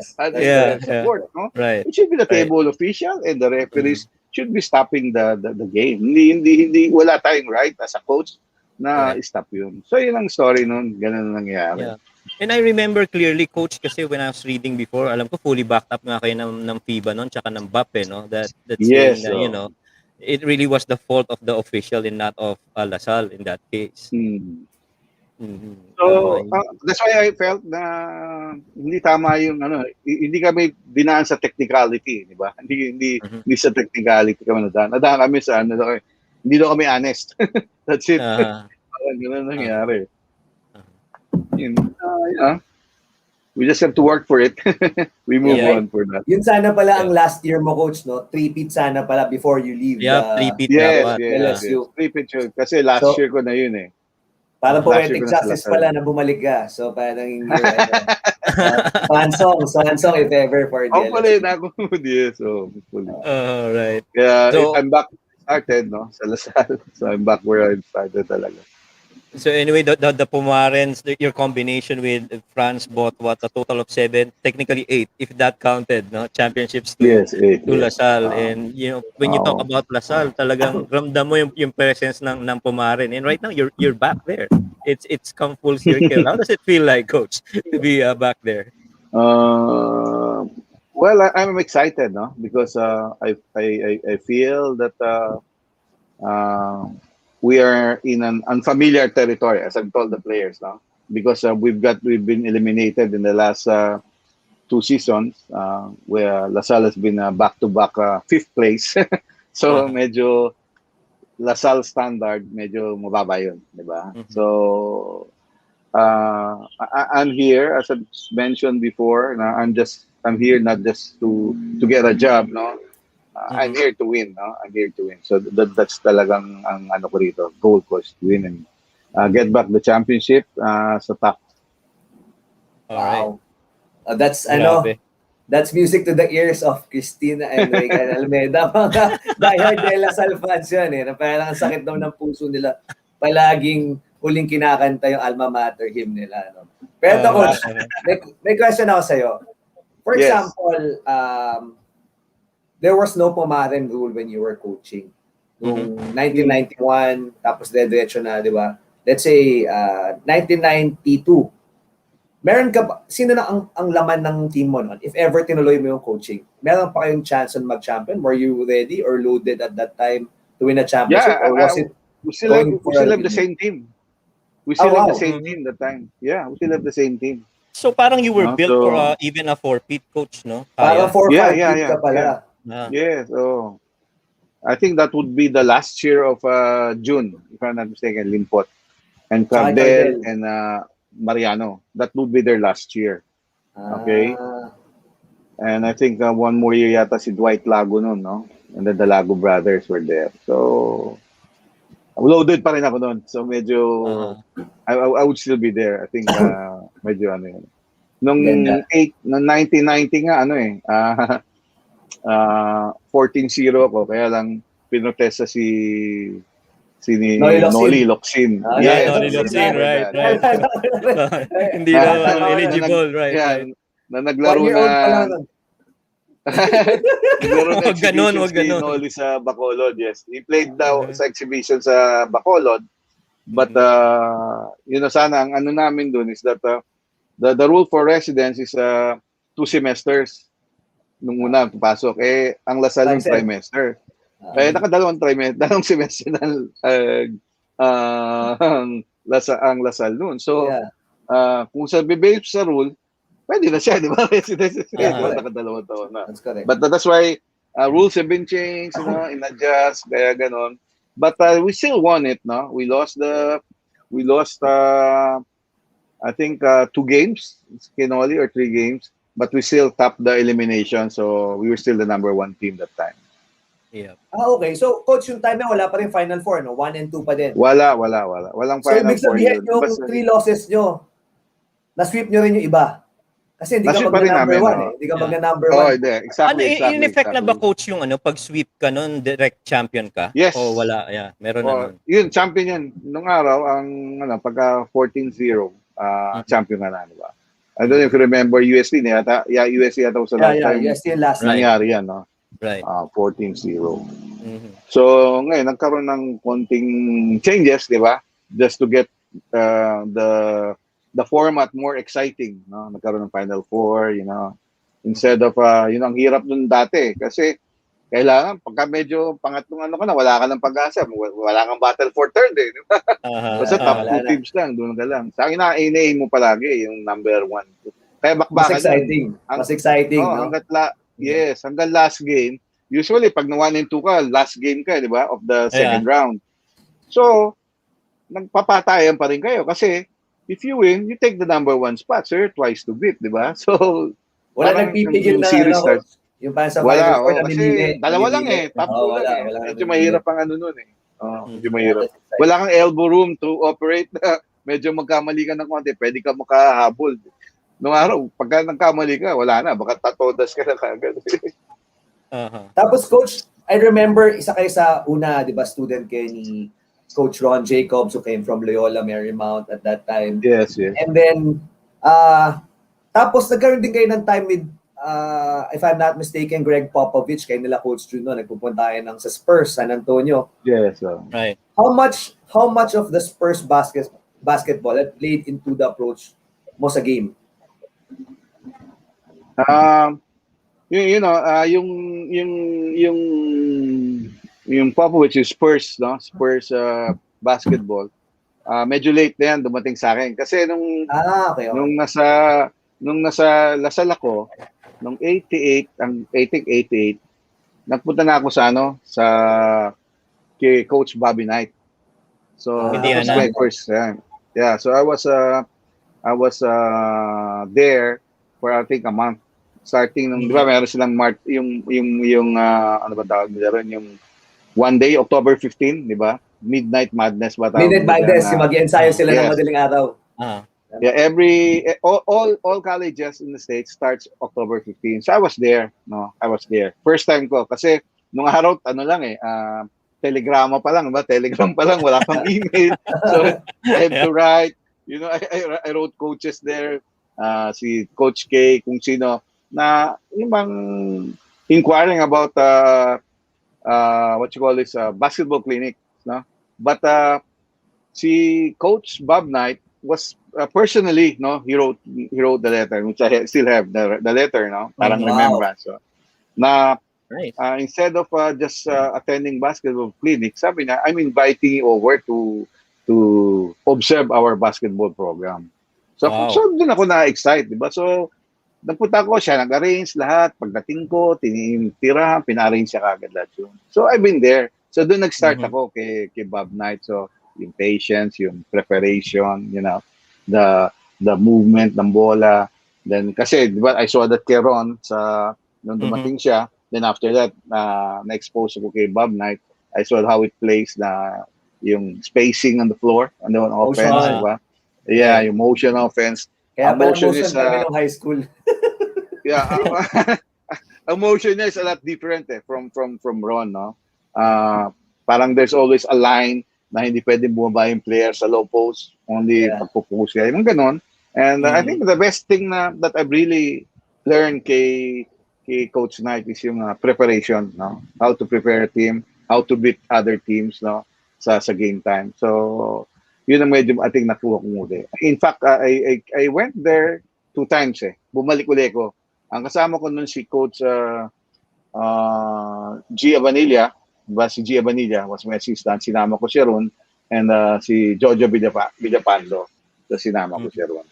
support. No? Right. It should be the table official and the referees should be stopping the game. Hindi wala tayong right as a coach na stop yun. So yun ang story nun. Ganun ang nangyayari. Yeah. And I remember clearly, Coach, kasi when I was reading before, alam ko fully backed up nga kayo ng FIBA nun, tsaka ng BAP, no? That's yes, saying, you know, it really was the fault of the official and not of LaSalle in that case. So that's why I felt na hindi tama yung hindi kami dinaan sa technicality, di ba? Hindi sa technicality kami nadaan kami sa hindi daw kami honest. That's it. Ganun nangyari. We just have to work for it. We move on for that. Yun sana pala ang last year mo, Coach, no? 3-peat sana pala before you leave. Three-peat LSU. 3-peat yun. Kasi last year ko na yun eh. Parang poetic justice pala na bumalik ka. So parang hindi fan song if ever for the hopefully na ako yes. So hopefully. Right. Yeah, so, I'm back started, no? Sa LaSalle. So I'm back where I started talaga. So anyway, the Pumarens, your combination with France bought a total of 7, technically 8, if that counted, no, championships to LaSalle. And you know, when you talk about LaSalle, talagang ramdam mo yung presence ng Pumaren. And right now, you're back there. It's come full circle. How does it feel like, Coach, to be back there? Well, I'm excited, no, because I feel that we are in an unfamiliar territory, as I've told the players now, because we've been eliminated in the last 2 seasons, where LaSalle has been back-to-back 5th place. So medyo LaSalle standard, medyo mababa yun, di ba? So I'm here, as I mentioned before, I'm here not just to get a job, no. I'm here to win, no? I'm here to win. So that's talagang ang ko rito, goal ko is to win and get back the championship sa top. All right. That's Grabe. that's music to the ears of Cristina and Regan Almeida. Mga diehard De La Salle fans yan eh. Na parang ang sakit daw ng puso nila. Palaging huling kinakanta yung alma mater hymn nila. No? Pero ito, Coach, may question ako sa'yo. For Yes. example, there was no Pumaren rule when you were coaching. Noong 1991, tapos diretso na, di ba? Let's say, 1992. Meron ka ba, sino na ang laman ng team mo noon? If ever tinuloy mo yung coaching, meron pa kayong chance on mag-champion? Were you ready or loaded at that time to win a championship? Yeah, Or was it we still have the same team. We still have the same team that time. Yeah, we still have the same team. So parang you were No, built so- for even a 4-peat coach, no? Parang 4-5 Yeah, ka pala? Ah. Yeah, so I think that would be the last year of June, if I'm not mistaken, Limpot and Cardel and Mariano. That would be their last year. Okay. And I think one more year yata si Dwight Lago nun, no? And then the Lago brothers were there. So, loaded pa rin ako nun. So, medyo, I would still be there. I think, medyo ano yun. Nung 1990 nga, 14-0 ako. Kaya lang, pinotesta si Noli Locsin. Yeah, Noli Locsin, right. Hindi na eligible, right. Yeah, Right. na naglaro Wag ganun, wag si ganun. Noli sa Bacolod, yes. He played daw sa exhibition sa Bacolod. But, sana, ang ano namin dun is that the rule for residence is 2 semesters nung una papasok. Ang Lasal ng trimester. Kaya nakadalawang semester na ang Lasal noon. So, kung sa base sa rule, pwede na siya, di ba? Residence nakadalawang taon na. That's correct. But that's why rules have been changed, in-adjust, kaya ganon. But we still won it, no? We lost I think 2 games, Kinoli, or 3 games. But we still topped the elimination, so we were still the number 1 team that time. Yeah. Okay. So, Coach, yung time na wala pa rin Final Four, no? 1 and 2 pa din. Walang Final So, ibig Four sabihin yun. yung Basta- 3 losses nyo, na-sweep nyo rin yung iba. Kasi hindi ka Na-sweep pa rin mag-number namin, 1 eh. Hindi ka mag-number 1. Oh, hindi. Exactly. In effect na ba, coach, yung pag sweep ka nun, direct champion ka? Yes. O wala, meron na nun. Yun, champion yan. Nung araw, pagka 14-0, champion ka na, di ba? I don't know if you remember UST na yata. Yeah, UST yata sa last time. Yes, yung last night. Nangyari yan, no? Right. 14-0. So, ngayon, nagkaroon ng konting changes, di ba? Just to get the format more exciting, no? Nagkaroon ng Final Four, instead of, ang hirap dun dati. Kasi, kailangan, pagka medyo pangatlong ka na, wala ka ng pag-asa. Wala kang battle for third, eh. Di ba? Basta top 2 teams lang, doon ka lang. Sa akin na, inaim mo palagi yung number 1. Kaya bakbakan. Mas exciting. No? Hanggang last game. Usually, pag na 1 and 2 ka, last game ka, di ba? Of the second round. So, nagpapatayan pa rin kayo. Kasi, if you win, you take the number 1 spot. So, you're twice to beat, di ba? So, wala nagpipigil na, series starts. Yung parang sa Wala, Final Four na kasi dalawa lang eh. Top 2 lang eh. Medyo mahirap ang nun eh. Medyo mahirap. Wala kang elbow room to operate na medyo magkamali ka ng konti, pwede ka makahabol. Noong araw, pagka nagkamali ka, wala na. Baka tatodas ka na kagad. Tapos, Coach, I remember, isa kayo sa una, di ba, student kayo ni Coach Ron Jacobs who came from Loyola Marymount at that time. Yes. And then, tapos nagkaroon din kayo ng time with if I'm not mistaken, Greg Popovich, kayo nila Coach Juno, nagpupunta kayo sa Spurs, San Antonio. Yes. Right. How much of the Spurs basketball had played into the approach mo sa game? Yung Popovich, yung Spurs, no? Spurs basketball. Medyo late na yan dumating sa akin kasi nung nasa Lasal ako, nung 88, nagpunta na ako sa kay Coach Bobby Knight. So that was my first time. Yeah, so I was there for I think a month. Starting nung, di ba, meron silang yung ano ba tawag nila ron, yung one day, October 15, di ba? Midnight Madness ba tawag? Midnight Madness, yung mag-ensayo sila ng madaling araw. Yeah, all colleges in the States starts October 15. So I was there, no. I was there. First time ko kasi nung araw ano lang telegrama pa lang, ba? Telegram pa lang, wala pang email. So I have to write, I wrote coaches there, si Coach K, kung sino na yung bang inquiring about what you call this basketball clinic, no? But si Coach Bob Knight was personally, no, he wrote the letter, which I still have the letter, no, parang Wow. remembrance. So, na Nice. instead of just attending basketball clinic, sabi niya, I'm inviting you over to observe our basketball program. So, Wow. so doon ako na-excite, di ba? So, nagpunta ko, siya nag-arrange lahat. Pagdating ko, tinitira, pina-arrange siya kagad lahat yun. So, I've been there. So, doon nag-start ako kay Bob Knight. So, yung patience, yung preparation, the movement ng bola. Then, kasi, di ba, I saw that kay Ron nung dumating siya. Then, after that, na-expose ako kay Bob Knight. I saw how it plays yung spacing on the floor, on the offense, Motion. di ba? Yeah, yung motion offense. Kaya pala Motion motion is, kami nung high school. Yeah, ang motion niya is a lot different from Ron, no? Parang there's always a line na hindi pwedeng bumaba yung player sa low post, only pagpupush siya, yung ganon. And I think the best thing that I've really learned kay Coach Knight is yung preparation, no? How to prepare a team, how to beat other teams, no? Sa game time. So, yun ang medyo ating nakuha ko muli. In fact, I went there 2 times Bumalik uli ko. Ang kasama ko nun si Coach Gia Vanilla, diba? Si Gia Vanilla was my assistant. Sinama ko siya ron. And si Jojo Villapando. So, sinama ko siya ron.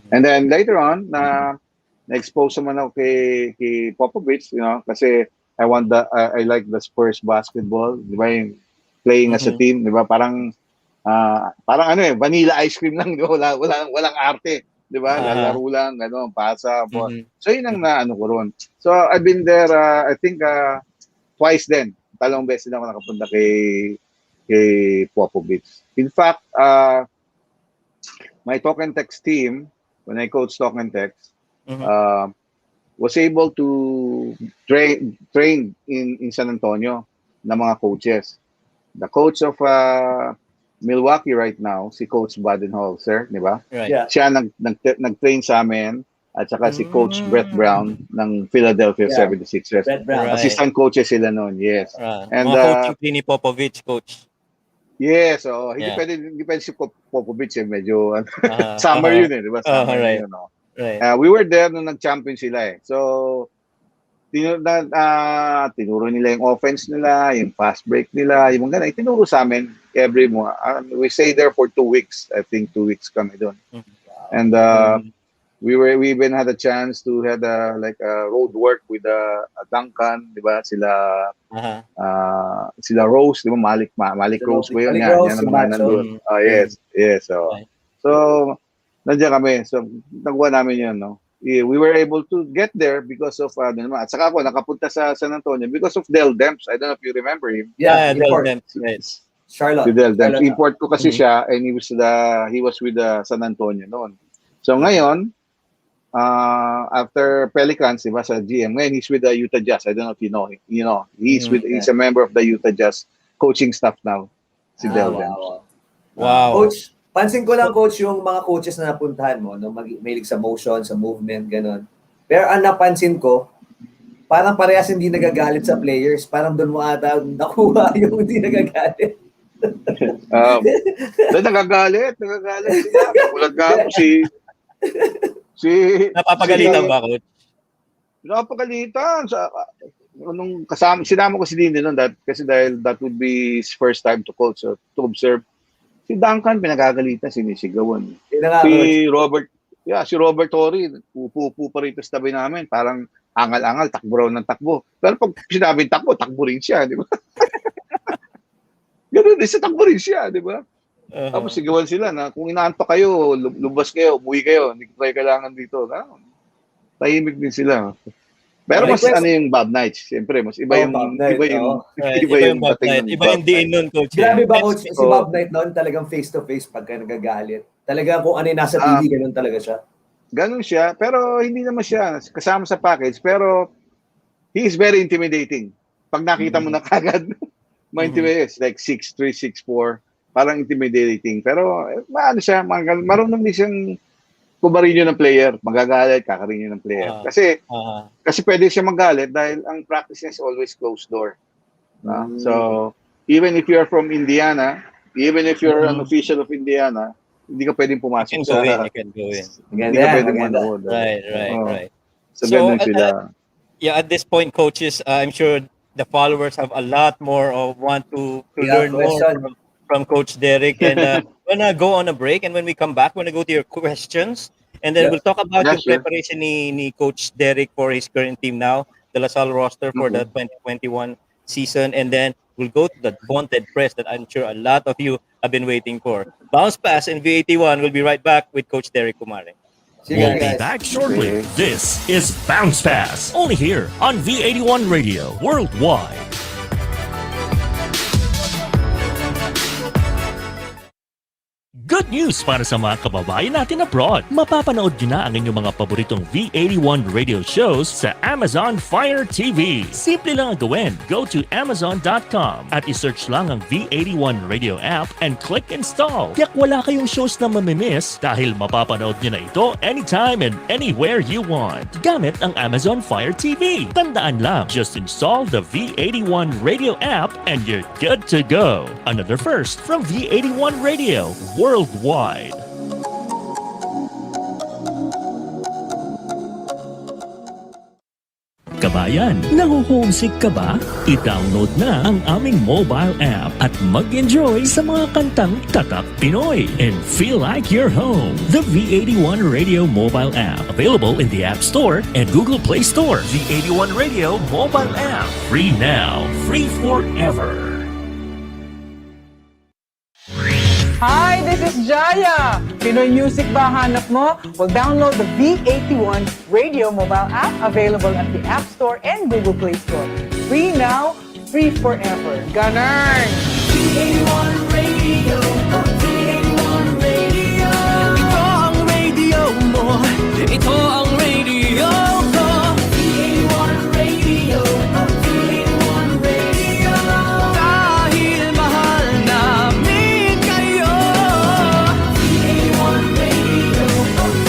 And then later on, na-expose naman ako kay Popovich, kasi I like the Spurs basketball, di ba, yung playing as a team, di ba, parang vanilla ice cream lang, di ba? Walang arte, di ba, lalaro lang, pasa, so yun ang naano ko ron. So I've been there, I think twice din, 3 beses na ako nakapunta kay Popovich. In fact, my talk and text team, when I coach talk and text, was able to train in San Antonio na mga coaches. The coach of Milwaukee right now, si Coach Badenholzer, di ba? Right. Yeah. Siya nag-train sa amin, at saka si Coach Brett Brown ng Philadelphia 76ers. Brett Brown. Right. Assistant coaches sila noon, yes. And mga coaching ni Popovich, coach. yes, hindi pwede si Popovich, medyo summer yun di ba? Summer right. yun, no? Right. We were there nung nag-champion sila So, tinuro nila yung offense nila, yung fast break nila, yung mga ganun. Tinuro sa amin every month. We stay there for 2 weeks. I think 2 weeks kami doon. And we even had a chance to had like a road work with Duncan, di ba? Sila Rose, di ba? Malik Rose ba yun? Yan ang mga nandun. Yes. So, nandiyan kami. So, nagawa namin yun, no? We were able to get there because of at saka ako nakapunta sa San Antonio because of Del Demps. I don't know if you remember him. Yeah, Del import. Demps, right. Charlotte. Si Del Demps. Charlotte. Import ko kasi siya and he was with San Antonio noon. So ngayon, after Pelicans, diba, sa GM, ngayon he's with the Utah Jazz. I don't know if you know him. He's a member of the Utah Jazz coaching staff now. Si Del Demps. Wow. Coach, pansin ko lang, Coach, yung mga coaches na napuntahan mo, no, mahilig sa motion, sa movement, gano'n. Pero ang napansin ko, parang parehas hindi nagagalit sa players. Parang doon mo ata nakuha yung hindi nagagalit. Nagagalit sila. Ulag nga ako Napapagalitan ba, coach? Napapagalitan. Nung sinama ko si Dini noon kasi dahil that would be his first time to coach, to observe. Si Duncan, pinagagalitan, sinisigawan. Si Robert Torrey, upo pa rito sa tabi namin. Parang angal-angal, takbo raw ng takbo. Pero pag sinabing takbo rin siya, di ba? Ganun din, takbo rin siya, di ba? Tapos sigawan sila na kung inaantok kayo, lumabas kayo, umuwi kayo, hindi kayo kailangan dito. Tahimik din sila. Pero mas yung Bob Knight, siyempre, mas iba yung dating ng Iba yung diin nun, coach. Grabe ba, Coach, si Bob Knight noon talagang face-to-face pagka nagagalit? Talaga kung ano yung nasa TV, ganun talaga siya. Ganun siya, pero hindi naman siya kasama sa package, pero he is very intimidating. Pag nakita mo na kagad, ma-intimidate, like 6'3", 6'4", parang intimidating. Pero maano siya, marunong din siyang kumarinyo ng player, magagalit, kakarinyo ng player. Kasi pwede siya magalit dahil ang practice niya is always closed door. So, even if you're from Indiana, even if you're an official of Indiana, hindi ka pwedeng pumasok You can go in. Hindi ka pwedeng manood. Right. So, ganun sila. At this point, coaches, I'm sure the followers have a lot more of want to learn more from Coach Derick. And we're gonna go on a break, and when we come back, we're gonna go to your questions, and then we'll talk about yung preparation ni Coach Derick for his current team now, the La Salle roster for the 2021 season, and then we'll go to the vaunted press that I'm sure a lot of you have been waiting for. Bounce Pass in V81. We'll be right back with Coach Derick Pumaren. We'll be back shortly. This is Bounce Pass, only here on V81 Radio Worldwide. Good news para sa mga kababayan natin abroad. Mapapanood nyo na ang inyong mga paboritong V81 radio shows sa Amazon Fire TV. Simple lang ang gawin. Go to Amazon.com at isearch lang ang V81 radio app and click install. Tiyak wala kayong shows na mamimiss dahil mapapanood nyo na ito anytime and anywhere you want. Gamit ang Amazon Fire TV. Tandaan lang, just install the V81 radio app and you're good to go. Another first from V81 Radio Worldwide. Kabayan, nahuhomesick ka ba? I-download na ang aming mobile app at mag-enjoy sa mga kantang tatak Pinoy and feel like you're home. The V81 Radio mobile app, available in the App Store and Google Play Store. V81 Radio mobile app, free now, free forever. Hi, this is Jaya. Pinoy music ba hanap mo? Well, download the V81 Radio mobile app, available at the App Store and Google Play Store. Free now, free forever. Ganun! V81 Radio, V81 Radio. Ito ang radio mo, ito ang radio ko. V81 Radio, V81 Radio. Dahil mahal namin kayo. V81 Radio,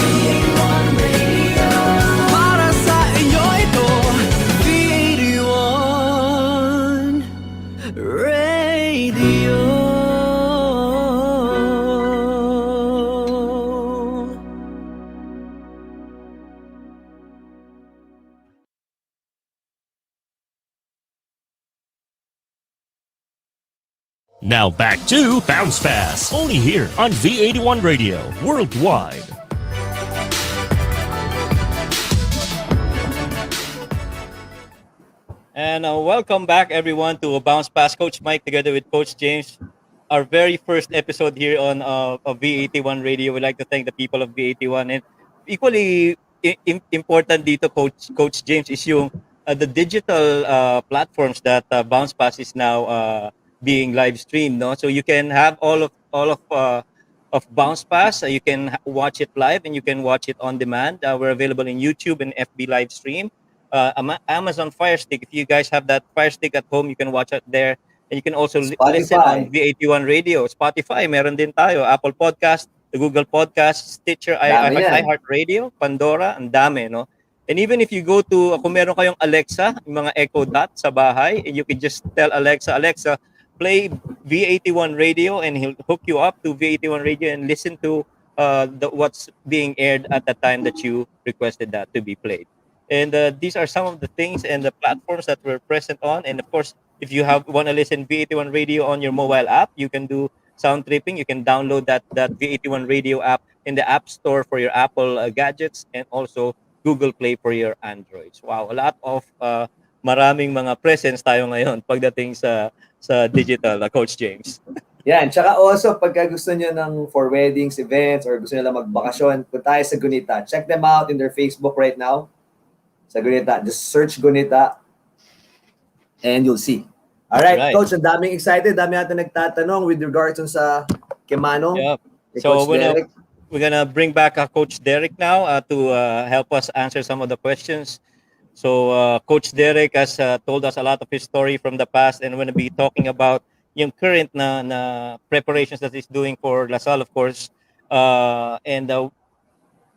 V81 Radio. Para sa inyo ito, V81 Radio. Now back to Bounce Pass, only here on V81 Radio Worldwide. And welcome back, everyone, to Bounce Pass. Coach Mike together with Coach James. Our very first episode here on of V81 Radio. We'd like to thank the people of V81. And equally important dito, Coach James, is yung the digital platforms that Bounce Pass is now being live streamed. No? So you can have all of Bounce Pass. You can watch it live and you can watch it on demand. We're available in YouTube and FB live stream. Amazon Fire Stick. If you guys have that Fire Stick at home, you can watch it there. And you can also listen on V81 Radio. Spotify, meron din tayo. Apple Podcast, the Google Podcast, Stitcher, iHeartRadio, Pandora, ang dami, no? And even if you go to, kung meron kayong Alexa, yung mga Echo Dot sa bahay, and you can just tell Alexa, play V81 Radio, and he'll hook you up to V81 Radio and listen to what's being aired at the time that you requested that to be played. And these are some of the things and the platforms that we're present on. And of course, if you want to listen V81 Radio on your mobile app, you can do sound tripping. You can download that V81 Radio app in the App Store for your Apple gadgets and also Google Play for your Androids. Wow, a lot of maraming mga presence tayo ngayon pagdating sa digital, Coach James. Yan, tsaka also pagka gusto nyo ng for weddings, events, or gusto nyo lang magbakasyon, punta tayo sa Gunita. Check them out in their Facebook right now. Sa Gunita. Just search Gunita and you'll see. Alright, Coach, ang daming excited. Dami natin nagtatanong with regards sa Kemano. Yep. So, we're gonna bring back Coach Derick now to help us answer some of the questions. So Coach Derick has told us a lot of his story from the past, and we're gonna be talking about yung current na preparations that he's doing for LaSalle, of course, and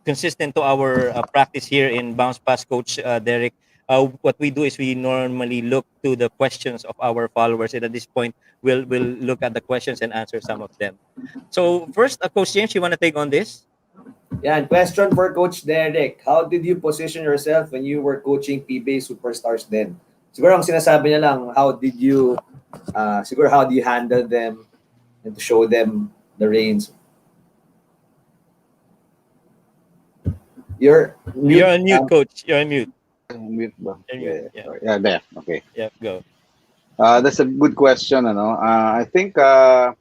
consistent to our practice here in Bounce Pass, Coach Derek. What we do is we normally look to the questions of our followers, and at this point, we'll look at the questions and answer some of them. So first, Coach James, you want to take on this? Yan, question for Coach Derick. How did you position yourself when you were coaching PBA Superstars then? Siguro ang sinasabi niya lang, how do you handle them and to show them the reins? You're You're on mute, Coach. You're on mute. Mute ba? You're Yeah, mute. Yeah. sorry. Yeah, there. Okay. Yeah. Go. That's a good question, ano. I think kasi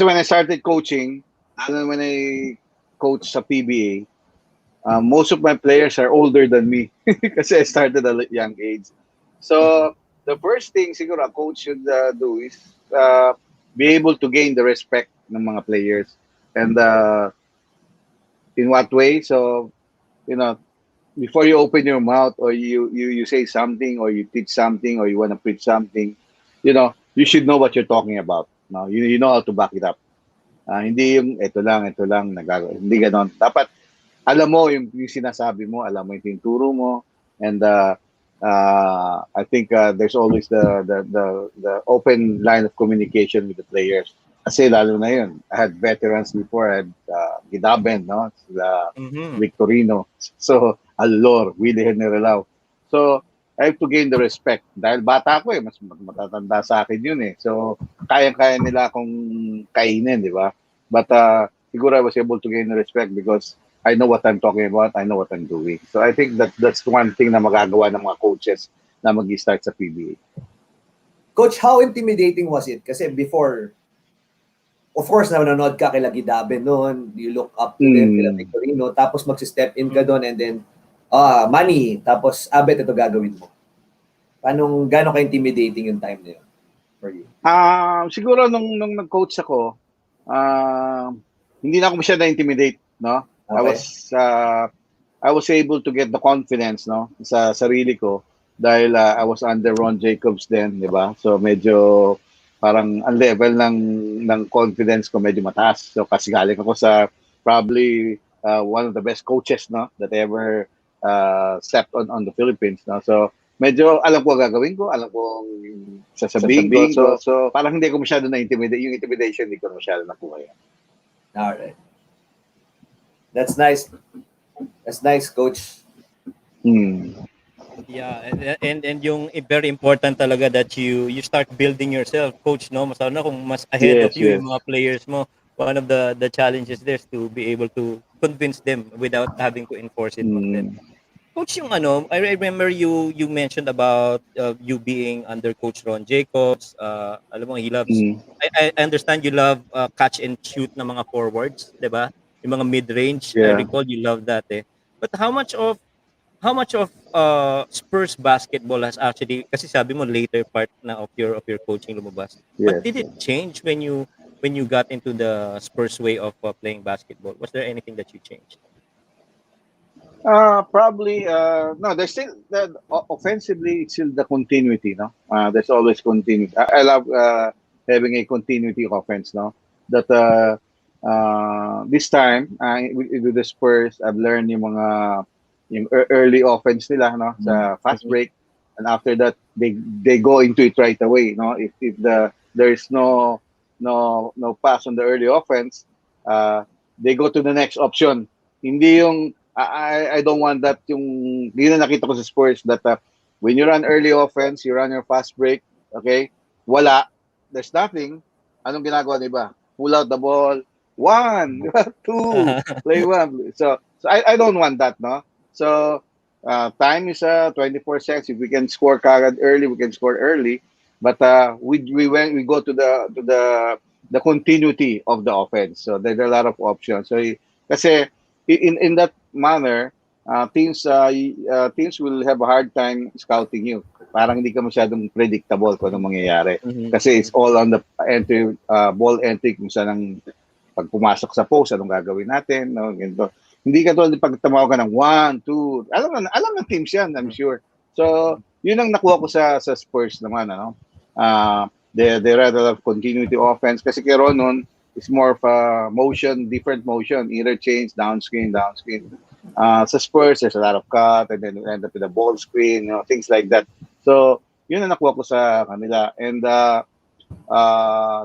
when I started coaching, when I coach sa PBA, most of my players are older than me kasi I started at a young age. So the first thing siguro a coach should do is be able to gain the respect ng mga players. And in what way? So, you know, before you open your mouth or you say something or you teach something or you want to preach something, you know, you should know what you're talking about. No, you know how to back it up. Hindi yung ito lang nagagawa. Hindi ganon. Dapat alam mo yung sinasabi mo, alam mo yung tinuturo mo, and I think there's always the open line of communication with the players. Kasi lalo na yun, I had veterans before, I had Gidaben, no? Sila Victorino. So, Alor, Willie Generalao. So, I have to gain the respect. Dahil bata ako mas matatanda sa akin yun eh. So, kaya-kaya nila akong kainin, di ba? But siguro I was able to gain the respect because I know what I'm talking about, I know what I'm doing. So, I think that's one thing na magagawa ng mga coaches na mag-start sa PBA. Coach, how intimidating was it? Kasi before, of course, nanonood ka kay Gidabe noon, you look up to them, kila Victorino, tapos mag-step in ka doon and then, money, tapos, abet, ito gagawin mo. Gano'ng ka-intimidating yung time na yun for you? Siguro nung nag-coach ako, hindi na ako masyadong na-intimidate, no? Okay. I was able to get the confidence, no, sa sarili ko dahil I was under Ron Jacobs then, di ba? So medyo parang ang level ng confidence ko medyo mataas. So kasi galing ako sa probably one of the best coaches, no, that ever stepped on the Philippines, no. So medyo alam ko gagawin ko, alam ko sasabihin ko. So parang hindi ko masyado na-intimidate. Yung intimidation hindi ko masyado nakuha yan. All right. That's nice. That's nice, Coach. Yeah, and yung very important talaga that you start building yourself, Coach, no? Mas na kung mas ahead of you yung mga players mo. One of the challenges there is to be able to convince them without having to enforce it on them. Coach, yung I remember you mentioned about you being under Coach Ron Jacobs. Alam mo, he loves. I understand you love catch and shoot na mga forwards, 'di ba? Yung mga mid-range. I Yeah. recall you love that eh. But how much of Spurs basketball has actually, kasi sabi mo later part na of your coaching lumabas. But Yes. did it change when you got into the Spurs way of playing basketball? Was there anything that you changed? Probably no. There's still offensively, it's still the continuity. No, there's always continuity. I love having a continuity of offense. No, that this time with the Spurs, I've learned yung early offense nila, no, sa fast break, and after that they go into it right away. No, if there is no pass on the early offense, they go to the next option. Hindi yung I don't want that yung hindi na nakita ko sa Spurs that when you run early offense, you run your fast break, okay? Wala. There's nothing. Anong ginagawa nila? Pull out the ball. 1, 2, play 1. So I don't want that, no? So time is 24 seconds. If we can score kagad early, we can score early. But we go to the continuity of the offense. So there's a lot of options. So kasi in that manner, teams will have a hard time scouting you. Parang hindi ka masyadong predictable kung anong mangyayari. Kasi it's all on the entry, ball entry kung saan ang pag pumasok sa post, anong gagawin natin, no? Ganito. Hindi ka tulad pag tumawag ka ng 1, 2, alam ng teams yan, I'm sure. So, yun ang nakuha ko sa Spurs naman, ano. They rather have continuity offense kasi kay Ronon is more of a motion, different motion, interchange, down screen. Sa Spurs, there's a lot of cut and then end up with a ball screen, things like that. So, yun ang nakuha ko sa kanila. And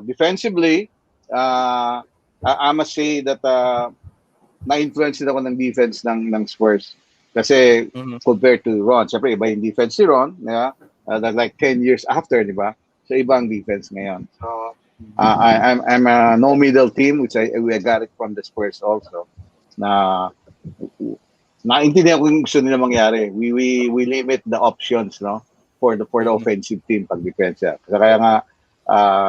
defensively, I must say that na-influence din ako ng defense ng Spurs. Kasi compared to Ron, syempre iba yung defense si Ron, like 10 years after, di ba? So iba ang defense ngayon. So I'm a no middle team, which we got it from the Spurs also. Na naintindihan ko yung gusto nila mangyari. We limit the options, no, for the offensive team pag defense. Kaya nga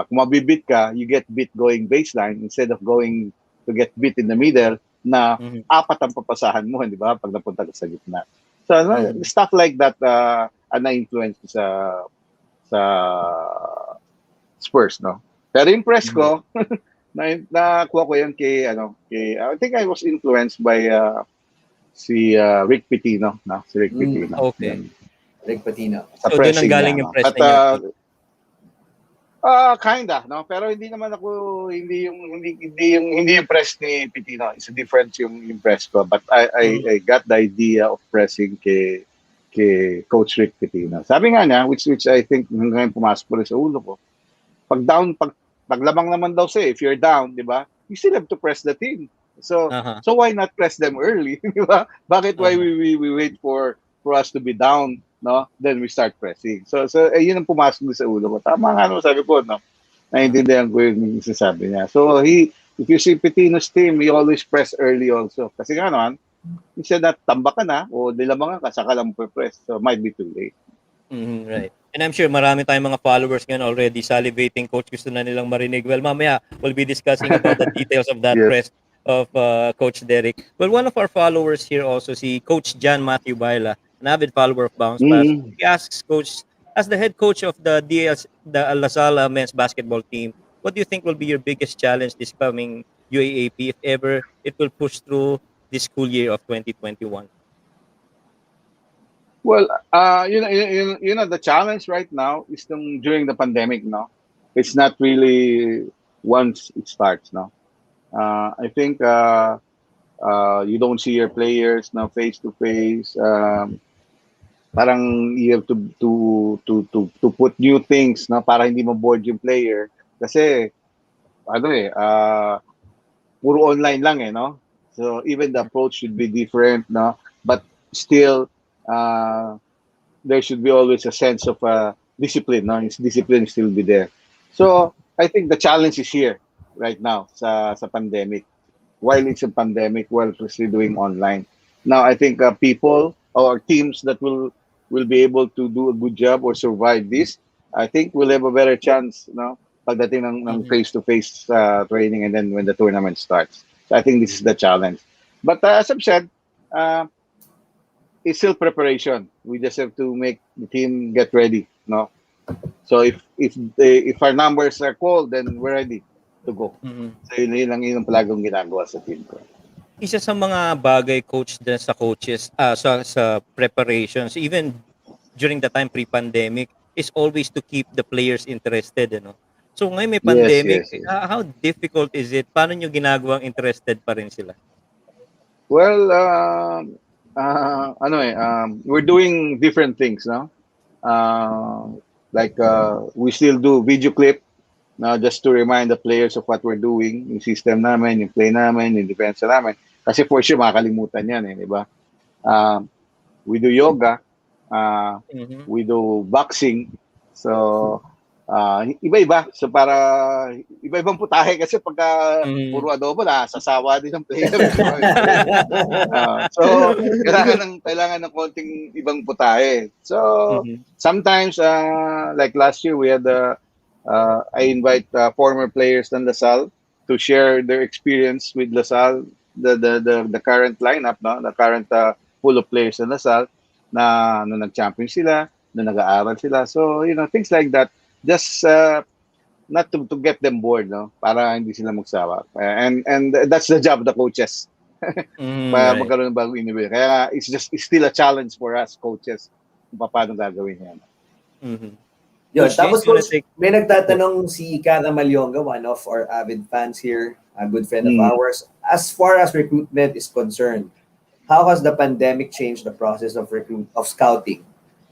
kung mabibit ka, you get beat going baseline instead of going to get beat in the middle na apat ang papasahan mo, di ba? Pag napunta ka sa gitna. So, stuff like that na-influence sa Spurs, no? Pero impress ko, nakuha ko yan kay I think I was influenced by si Rick Pitino, no? Si Rick Pitino. Okay. Rick Pitino. So, doon ang galing yung press niya. Kinda, no? Pero hindi naman ako hindi yung press ni Pitino. It's a different yung press ko. But I got the idea of pressing kay Coach Rick Pitino. Sabi nga niya, which I think ngayon pumasok po rin sa ulo ko. Pag lamang naman daw siya, if you're down, di ba? You still have to press the team. So why not press them early, di ba? Bakit why we wait for us to be down? No, then we start pressing. So yun ang pumasok sa ulo ko. Tama nga sabi ko, no. Naintindihan ko yung sinasabi niya. So if you see Pitino's team, he always press early also. Kasi nga naman, instead na tambak ka na o nilamangan ka, saka lang press. So might be too late. Right. And I'm sure marami tayong mga followers ngayon already salivating, coach, gusto na nilang marinig. Well, mamaya we'll be discussing about the details of that press of Coach Derick. Well, one of our followers here also, si Coach John Matthew Baila, an avid follower of BOUNCEPASS. He asks, Coach, as the head coach of the Salle men's basketball team, what do you think will be your biggest challenge this coming UAAP, if ever it will push through this school year of 2021? Well, you know, the challenge right now is during the pandemic, no? It's not really once it starts, no? I think you don't see your players now face to face. Parang you have to put new things, no, para hindi ma-board yung player kasi puro online lang no. So even the approach should be different, no, but still there should be always a sense of discipline, no. His discipline still be there. So I think the challenge is here right now sa pandemic. While it's a pandemic, while we're still doing online. Now I think people or teams that will be able to do a good job or survive this, I think we'll have a better chance, no, pagdating ng face-to-face training and then when the tournament starts. So I think this is the challenge. But as I've said, it's still preparation. We just have to make the team get ready, no. So if our numbers are called, then we're ready to go. So yun ang palagong ginagawa sa team ko. Isa sa mga bagay, coach, din sa coaches sa preparations, even during the time pre-pandemic, is always to keep the players interested, no? So ngayon may pandemic, yes. How difficult is it? Paano nyo ginagawang interested pa rin sila? Well, we're doing different things, no? We still do video clip, just to remind the players of what we're doing, yung system namin, yung play namin, yung defense namin. Kasi for sure, makakalimutan yan, di ba? We do yoga, we do boxing, so iba-iba. So para iba-ibang putahe kasi pagka puro adobo na, sasawa din ang player. So kailangan ng konting ibang putahe. So sometimes, like last year, we had I invite former players ng Salle to share their experience with Salle, the current lineup, no, the current pool of players ng Salle na nag-champion sila, na nag-aaral sila. So, things like that. Just not to get them bored, no? Para hindi sila magsawa. And that's the job of the coaches. Para Right. magkaroon ng bagong innovation. Kaya it's still a challenge for us coaches kung paano gagawin yan. Mhm. Yun. Coach James, Tapos you wanna coach, take? may nagtatanong si Cara Malyonga, one of our avid fans here, a good friend of ours. As far as recruitment is concerned, how has the pandemic changed the process of scouting?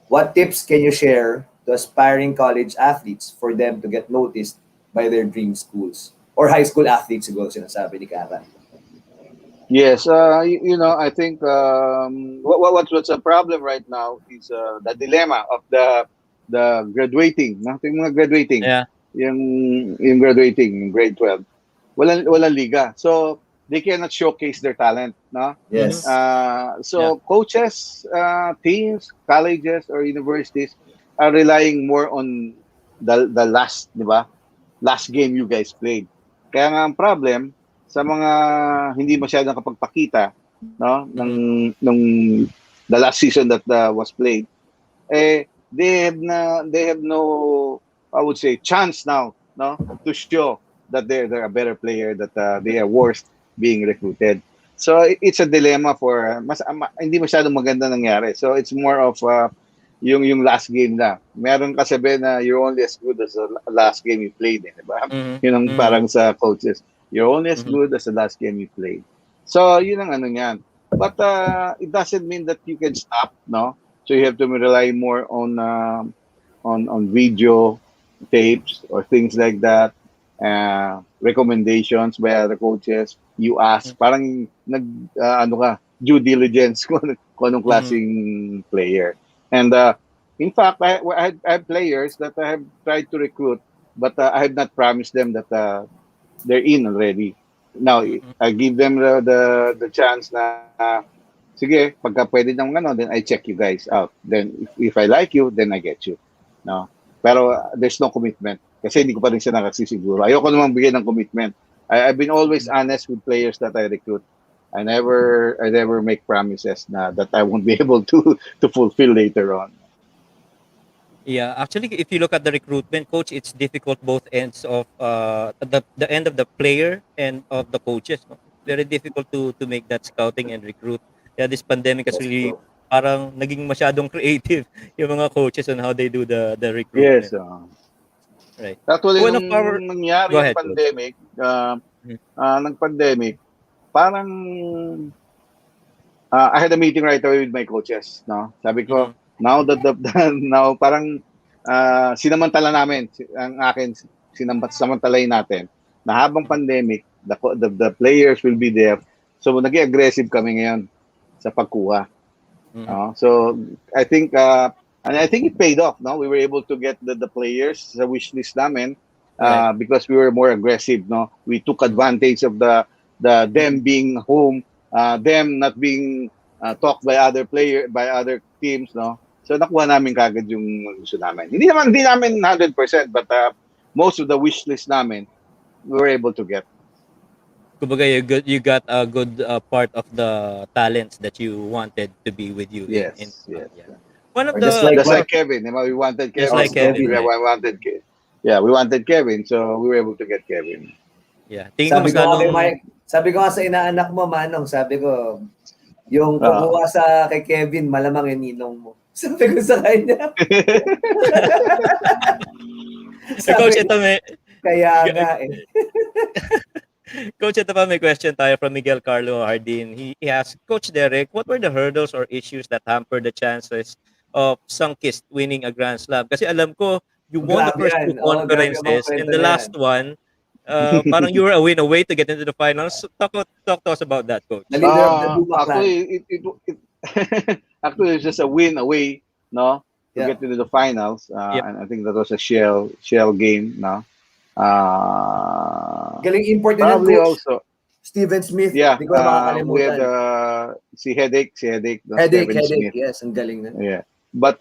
What tips can you share to aspiring college athletes for them to get noticed by their dream schools? Or high school athletes siguro sinasabi ni Cara. Yes, I think what's a problem right now is the dilemma of the graduating, no? Yung mga graduating, Yeah. yung graduating, yung grade 12. Walang liga. So they cannot showcase their talent, no? Yes. So coaches, teams, colleges or universities are relying more on the last, di ba? Last game you guys played. Kaya nga ang problem sa mga hindi masyadong kapagpakita, no, nung the last season that was played, they have no, I would say, chance now, no, to show that they're a better player, that they are worth being recruited. So it's a dilemma for hindi masyadong maganda nangyari. So it's more of yung last game na. Meron kasabi na you're only as good as the last game you played, di ba? Yun ang parang sa coaches. You're only as good as the last game you played. So yun ang ano niyan. But it doesn't mean that you can stop, no? So you have to rely more on video tapes or things like that. Recommendations by other coaches. You ask, parang due diligence kung anong klaseng player. And in fact, I have players that I have tried to recruit, but I have not promised them that they're in already. Now, I give them the chance na, sige, pagka pwede ng then I check you guys out. Then, if I like you, then I get you. No? Pero there's no commitment. Kasi hindi ko pa rin siya nakasisiguro. Ayoko namang bigyan ng commitment. I've been always honest with players that I recruit. I never make promises that I won't be able to fulfill later on. Yeah, actually, if you look at the recruitment, coach, it's difficult both ends of the end of the player and of the coaches. No? Very difficult to make that scouting and recruit. Yeah, this pandemic has really parang naging masyadong creative yung mga coaches on how they do the recruitment. Yes. Right. Actually, One nung of our nangyari Go yung ahead, coach. pandemic, nag-pandemic, parang I had a meeting right away with my coaches, no? Sabi ko, now that now parang sinamantala namin ang akin, sinamantalayin natin na habang pandemic, the players will be there. So naging aggressive kami ngayon sa pagkuha. So I think it paid off, no? We were able to get the players sa wish list namin because we were more aggressive, no? We took advantage of the them being home, them not being talked by other teams, no? So nakuha namin kagad yung gusto namin. Hindi namin 100%, but most of the wish list namin we were able to get. Kumbaga, you got a good part of the talents that you wanted to be with you. Yes, in yes. yeah. One of Or the just like Just like Kevin, we wanted Kevin. Just like Kevin, We right. wanted we wanted Kevin, so we were able to get Kevin. yeah. Tingin ko mas lalong Sabi ko nga sa inaanak mo, Manong, sabi ko, yung kukuha sa kay Kevin, malamang yung ninong mo. Sabi ko sa kanya. Coach, ito may Kaya nga eh. Coach, ito pa may question tayo from Miguel Carlo Hardin. He asked, Coach Derick, what were the hurdles or issues that hampered the chances of Sunkist winning a Grand Slam? Kasi alam ko, you won the Grabe first yan. two Oo, grabe ang mga conferences, and kwento the na last one, parang you were a win away to get into the finals. Talk to us about that, Coach. The leader of the Duma clan. Actually, it's just a win away, no, to Yeah. get into the finals. And I think that was a shell game, no. Galing import din ng Probably coach. also, Steven Smith. yeah. Hindi ko na We makakalimutan. had si Headache, no, Headache, Kevin Smith. yes, ang galing na. Yeah, but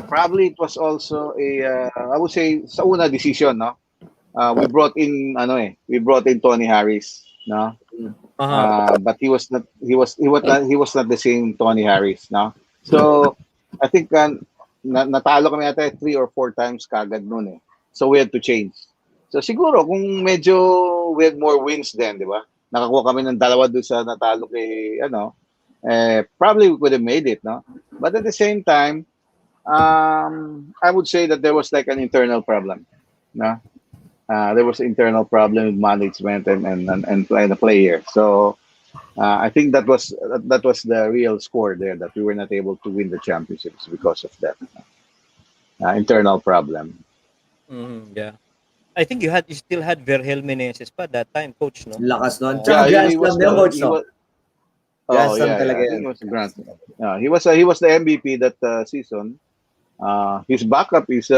probably it was also I would say sa una decision, no. We brought in Tony Harris, no. But he was not the same Tony Harris, no. So I think natalo kami ata 3 or 4 times kagad noon eh. So we had to change. So siguro kung medyo we had more wins then, di ba? Nakakuha kami ng dalawa doon sa natalo kay probably we could have made it, no? But at the same time, I would say that there was like an internal problem, no? There was an internal problem with management and the player. So I think that was the real score there, that we were not able to win the championships because of that internal problem. Yeah. I think you still had Vergel Meneses pa that time, coach, no? Lakas nun. Uh, Tsaka Grand He was Slam na yung coach, he no? was Grand oh Slam yeah, talaga I think yan. he was a grand. He was the MVP that season. His backup is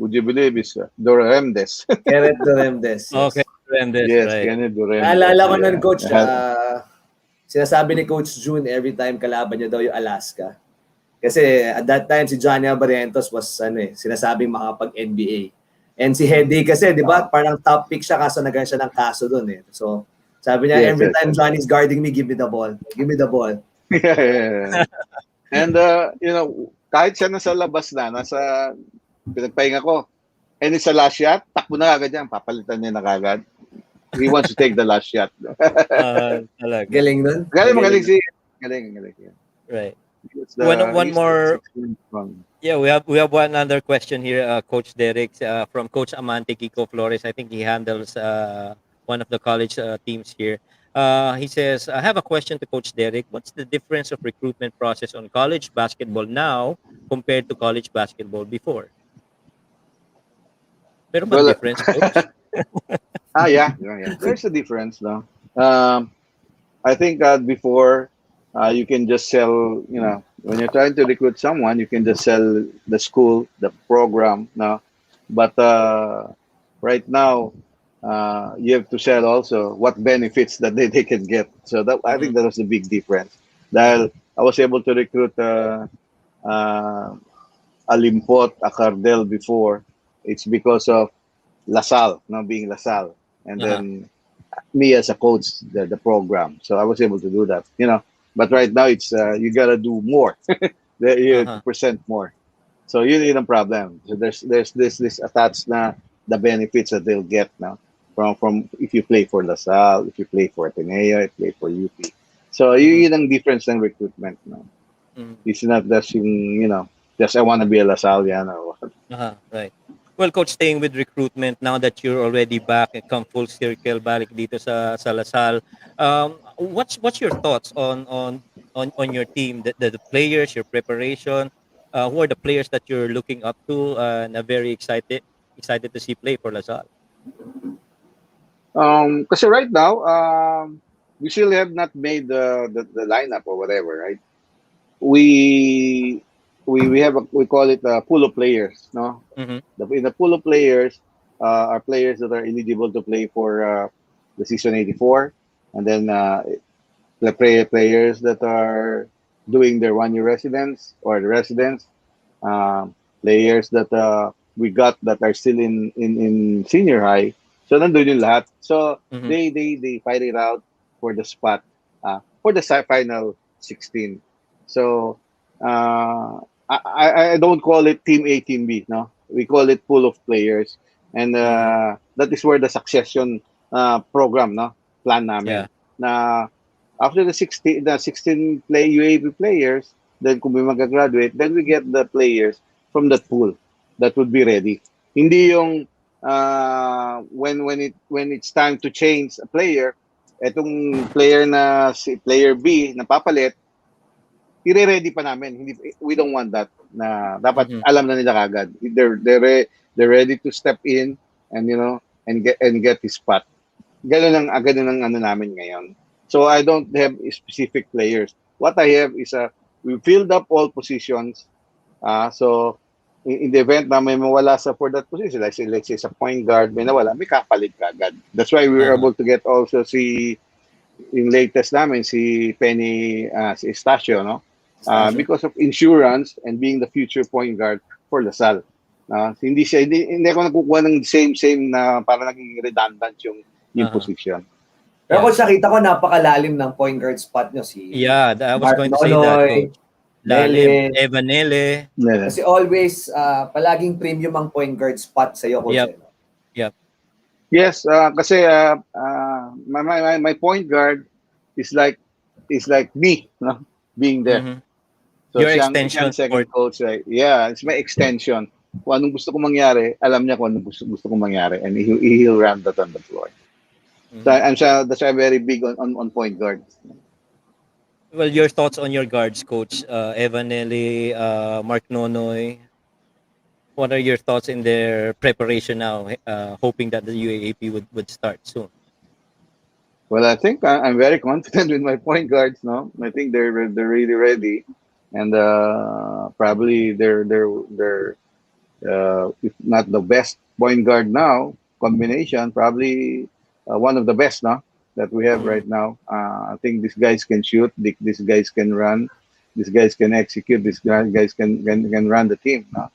would you believe is Doremdes. Kenneth Doremdes. okay, Rendes, Yes, right. Kenneth Doremdes. Naalala ko nun, Yeah. coach, sinasabi ni Coach June every time kalaban niya daw yung Alaska. Kasi at that time, si Johnny Barrientos was sinasabing makapag-NBA. And si Hedy kasi, di ba, parang top pick siya kaso nagkaroon siya ng kaso doon eh. So, sabi niya, Yes, every yes, time yes. Johnny's guarding me, give me the ball. Give me the ball. Yeah. And kahit siya nasa labas na, nasa pinagpahinga ko, and it's a last shot, takbo na agad yan, papalitan niya na kagad. He wants to take the last shot. Talaga. Galing nun. Magaling si galing. Right. He's One more. 16 strong. Yeah, we have one other question here, Coach Derick, from Coach Amante Kiko Flores. I think he handles one of the college teams here. He says, I have a question to Coach Derick. What's the difference of recruitment process on college basketball now compared to college basketball before? Pero ba Well, difference, Coach? yeah. There's a difference, no. I think before you can just sell, when you're trying to recruit someone, you can just sell the school, the program, no. But right now, you have to sell also what benefits that they can get. So that I think that was the big difference. Dahil I was able to recruit a Limpot, a Cardell before. It's because of LaSalle, being LaSalle, and then me as a coach, the program. So I was able to do that, But right now it's you gotta do more. You have to present more. So yun ang problem. So there's this attached na the benefits that they'll get now from if you play for LaSalle, if you play for Ateneo, if you play for UP. So yun ang difference ng recruitment. No? It's not just just I want to be a LaSallian or what. Right. Well, Coach, staying with recruitment, now that you're already back and come full circle, balik dito sa LaSalle, what's your thoughts on your team, the players, your preparation? Who are the players that you're looking up to and are very excited to see play for LaSalle? Kasi right now, we still have not made the lineup or whatever, right? We call it a pool of players, no? In the pool of players are players that are eligible to play for the season 84, and then the players that are doing their 1-year residence or the residence, players that we got that are still in senior high. So nandun yung lahat. So they fight it out for the spot for the final 16. So I don't call it team A, team B, no? We call it pool of players, and that is where the succession program, no, plan namin. Na after the 16 UAP players, then kung may magagraduate, then we get the players from that pool that would be ready. Hindi yung when it's time to change a player, etong player na si player B na papalit, i-ready pa namin. We don't want that. Na dapat alam na nila kagad. They're ready to step in and and get his spot. Ganun ang ano namin ngayon. So I don't have specific players. What I have is we filled up all positions. So in the event na may mawala for that position, let's say sa point guard, may nawala, may kapalit kagad. That's why we were able to get also yung latest namin, si Penny, si Estacio, no? Because of insurance and being the future point guard for LaSalle. Hindi ako nakukuha ng same na para naging redundant yung position. Pero kung nakita ko, napakalalim ng point guard spot nyo. I was Mark going to say that, Nonoy, Coach. Lalim, Nele. Evanele. Yeah. Kasi always, palaging premium ang point guard spot sa'yo, Coach. Yep. eh, no? Yep. Yes, kasi my point guard is like me, no? Being there. Mhm. So Your siyang extension second court. coach, right? Yeah, it's my extension. Kung anong gusto kong mangyari, alam niya kung anong gusto kong mangyari, and he'll run that on the floor. So that's why I'm very big on point guards. Well, your thoughts on your guards, Coach Evanele, Mark Nonoy. What are your thoughts in their preparation now, hoping that the UAAP would start soon? Well, I think I'm very confident with my point guards. No, I think they're really ready, and probably they're if not the best point guard now combination, probably one of the best now that we have right now. I think these guys can shoot, these guys can run, these guys can execute, these guys can run the team. No?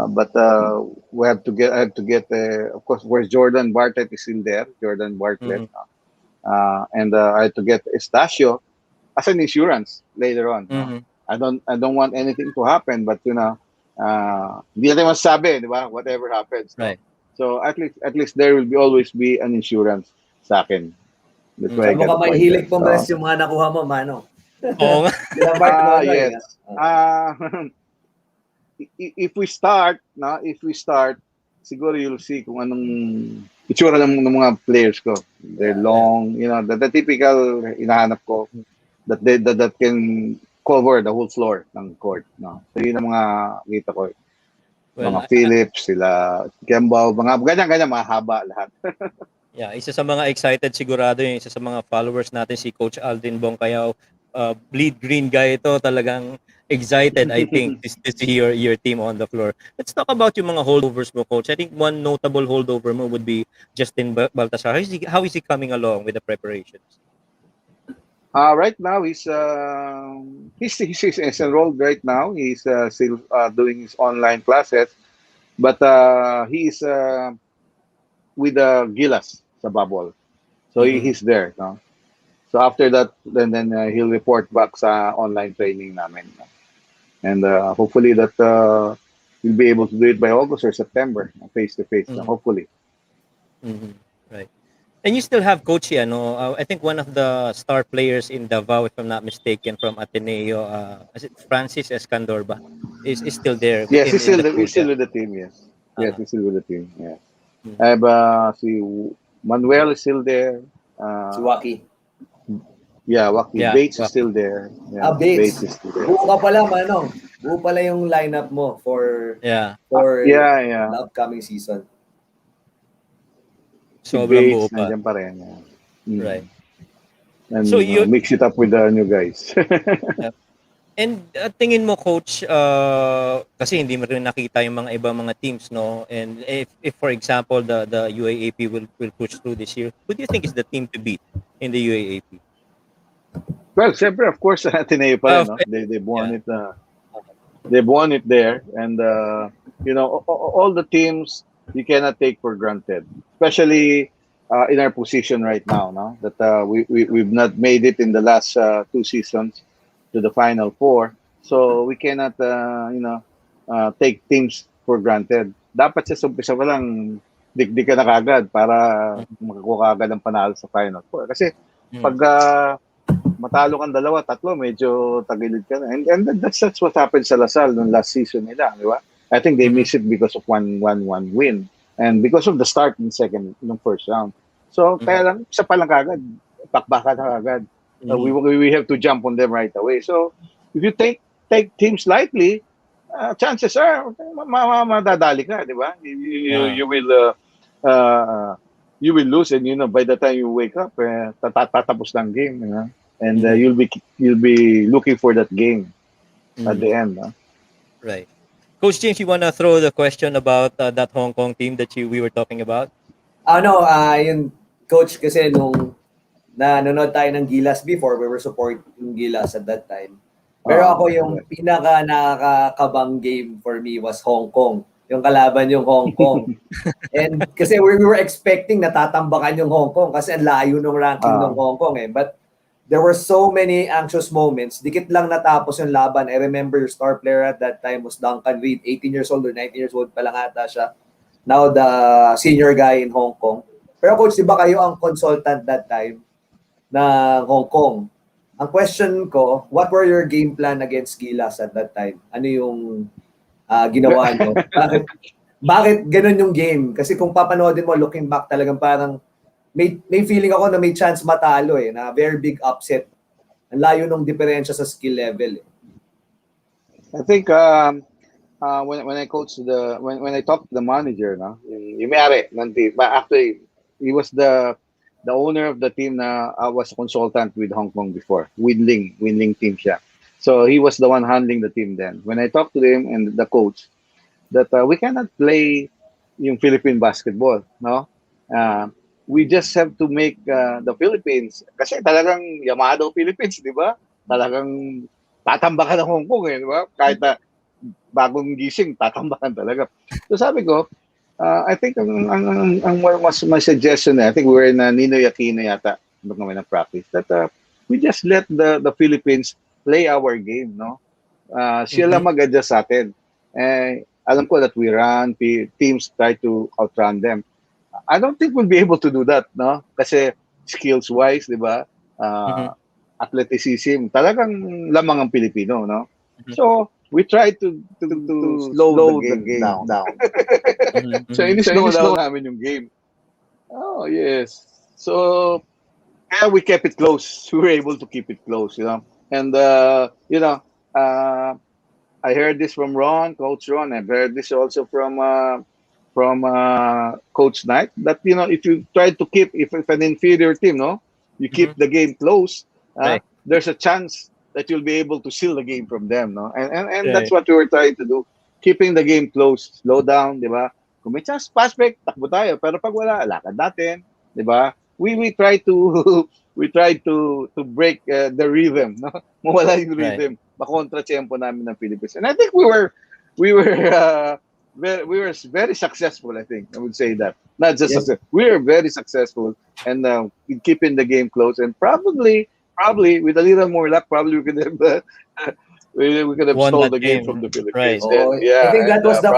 But we have to get. I have to get. Of course, Jordan Bartlett is still there. Jordan Bartlett, and I have to get Estacio as an insurance later on. No? I don't want anything to happen, but hindi natin masasabi, di ba? Whatever happens. No? Right. So at least there will always be an insurance sa akin. That's why I Saan mo got ka the point mahihilig guard. pumalas yung mga nakuha mo, Mano? Oo nga. Sila Mark Nonoy. Yes. If we start, siguro you'll see kung anong itsura ng mga players ko. They're long, the typical hinahanap ko that can cover the whole floor ng court. No? So yun ang mga kita ko. Well, Mga Phillips, sila Kembaw, mga ganyan-ganyan, mga haba lahat. yeah, isa sa mga excited sigurado yung isa sa mga followers natin si Coach Aldrin Bongcayaw. Bleed green guy ito, talagang excited I think to see your team on the floor. Let's talk about yung mga holdovers mo, Coach. I think one notable holdover mo would be Justin Baltasar. How is he coming along with the preparations? Right now he's enrolled right now. He's still doing his online classes, but he's with Gilas sa bubble. So he's there, no? So after that, then he'll report back sa online training namin. And hopefully that we'll be able to do it by August or September, face to face. Hopefully. Right. And you still have Coach I think one of the star players in Davao, if I'm not mistaken, from Ateneo, is it Francis Escandor ba? Is still there. Yes, he's still the with the team. Yes, yes, he's still with the team. Yes. I have Manuel is still there. Si Waki. Yeah, Waki. Yeah, Bates is Waki. still there. Yeah, Bates. is still there. Buo ka pala, Manong. Buo pala yung lineup mo for Yeah. the upcoming season. Sobrang buo Bates, pa. nandiyan pa rin. Right. And So you- mix it up with the new guys. And tingin mo, Coach, kasi hindi mo rin nakita yung mga ibang mga teams, no? And if for example the UAAP will push through this year, who do you think is the team to beat in the UAAP? Well, siyempre, of course, Ateneo pa rin, no? They've won it. They've won it there, and all the teams you cannot take for granted, especially in our position right now. No, that we've not made it in the last 2 seasons to the Final Four, so we cannot take teams for granted. Dapat sa umpisa pa lang digdig ka na kagad para makakuha kagad ng panalo sa Final Four. Kasi pag matalo kang 2, 3, medyo tagilid ka na. And that's what happened sa Lasal noong last season nila, di ba? I think they missed it because of one win and because of the start in first round. So kaya lang isa pa lang kagad, pakbaka na kagad. We have to jump on them right away. So if you take teams lightly, chances are madadali ka, di ba? You will lose, and by the time you wake up, tatapos ng game, and you'll be looking for that game at the end. Right. Coach James, you want to throw the question about that Hong Kong team that we were talking about? Yun, Coach, kasi nung nanonood tayo ng Gilas before, we were supporting Gilas at that time. Pero ako yung pinaka nakakabang game for me was Hong Kong. Yung kalaban yung Hong Kong. And kasi we were expecting natatambakan yung Hong Kong kasi ang layo ng ranking ng Hong Kong eh. But there were so many anxious moments. Dikit lang natapos yung laban. I remember your star player at that time was Duncan Reed, 18 years old or 19 years old pa lang ata siya. Now the senior guy in Hong Kong. Pero coach, di ba kayo ang consultant that time na Hong Kong? Ang question ko, what were your game plan against Gilas at that time? Ano yung ginawa nyo? Bakit ganun yung game? Kasi kung papanoodin mo, looking back, talagang parang may feeling ako na may chance matalo na very big upset. Ang layo ng diferensya sa skill level. I think when I coach when I talked to the manager, no, yung may-ari ng team, but actually he was the owner of the team na I was a consultant with Hong Kong before. Winling team siya. So he was the one handling the team then. When I talked to him and the coach that we cannot play yung Philippine basketball, no? We just have to make the Philippines, kasi talagang Yamado Philippines, di ba? Talagang tatambakan ng Hong Kong, di ba? Kahit na bagong gising, tatambakan talaga. So sabi ko, I think ang was my suggestion, I think we were in Ninoy Aquino yata, nung kami practice, that we just let the Philippines play our game, no? Sila mag-adjust sa atin. Alam ko that we run, teams try to outrun them. I don't think we'll be able to do that, no? Kasi skills-wise, di ba? Athleticism, talagang lamang ang Pilipino, no? So, we try to slow the game down. So, in-slow down namin yung game. Oh, yes. So, we kept it close. We were able to keep it close, you know? And, I heard this from Coach Ron. I've heard this also from Coach Knight, that if you try to keep if an inferior team, no, you keep the game close, right, there's a chance that you'll be able to seal the game from them, no, and that's what we were trying to do, keeping the game close, slow down, di ba? Kung may chance pass break, takbo tayo, pero pag wala, lakad natin, di ba? We try to break the rhythm, no, mawala yung rhythm, makontra tempo namin ng Philippines, and I think we were very successful. I think I would say that, not just success. We were very successful and in keeping the game close. And probably with a little more luck, probably we could have stole the game from the Philippines. Right. I think that was the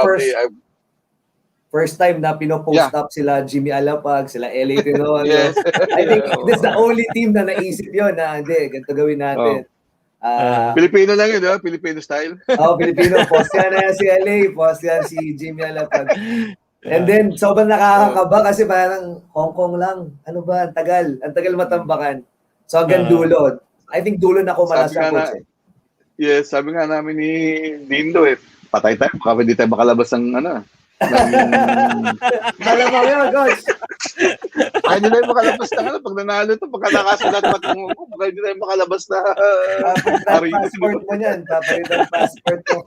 first time na pino-post up sila Jimmy Alapag, sila LA Tinola. Yes. I think this is the only team na naisip yun na hindi, ganito gawin natin. Filipino lang yun, Filipino style. Filipino. Post yan na si LA, post yan si Jimmy Alapag. And then, sobrang nakakakaba kasi parang Hong Kong lang. Ano ba? Ang tagal matambakan. So hanggang dulo. I think dulo na kumala sa coach. Yes, sabi nga namin ni Dindo patay tayo, baka hindi tayo makalabas ng Malamang yun, coach. Ay, hindi tayo makalabas na pag nanalo to, pagka nakasalat mo, baka hindi tayo makalabas na passport mo yan. Papalit ang passport mo.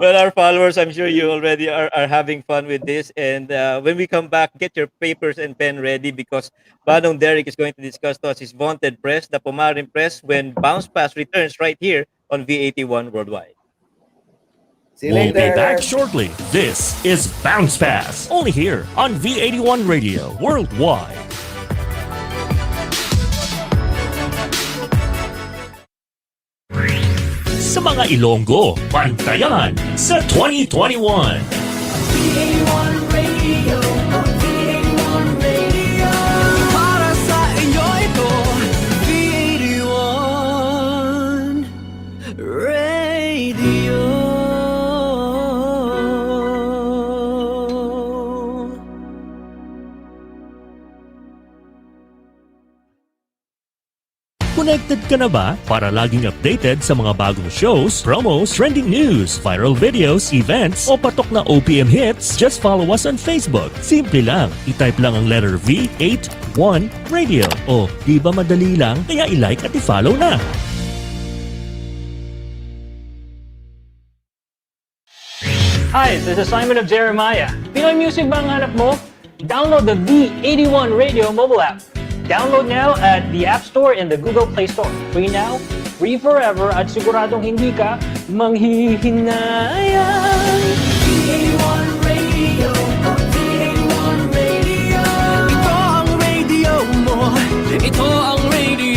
Well, our followers, I'm sure you already are having fun with this. And when we come back, get your papers and pen ready, because Badong Derick is going to discuss to us his vaunted press, the Pumaren press, when BOUNCEPASS returns right here on V81 Worldwide. See you We'll be later. back shortly. This is BOUNCEPASS, only here on V81 Radio Worldwide. Sa mga Ilonggo, Bantayan sa 2021. V81 Radio, V81 Radio. Para sa inyo ito, V81 Radio. Connected ka na ba para laging updated sa mga bagong shows, promos, trending news, viral videos, events, o patok na OPM hits? Just follow us on Facebook. Simple lang. I-type lang ang letter V81 Radio. O, di ba madali lang? Kaya i-like at i-follow na. Hi, this is Simon of Jeremiah. Pinoy music ba ang hanap mo? Download the V81 Radio mobile app. Download now at the App Store and the Google Play Store. Free now, free forever, at siguradong hindi ka manghihinayang. V81 Radio, V81 Radio. Ito ang radio mo, ito ang radio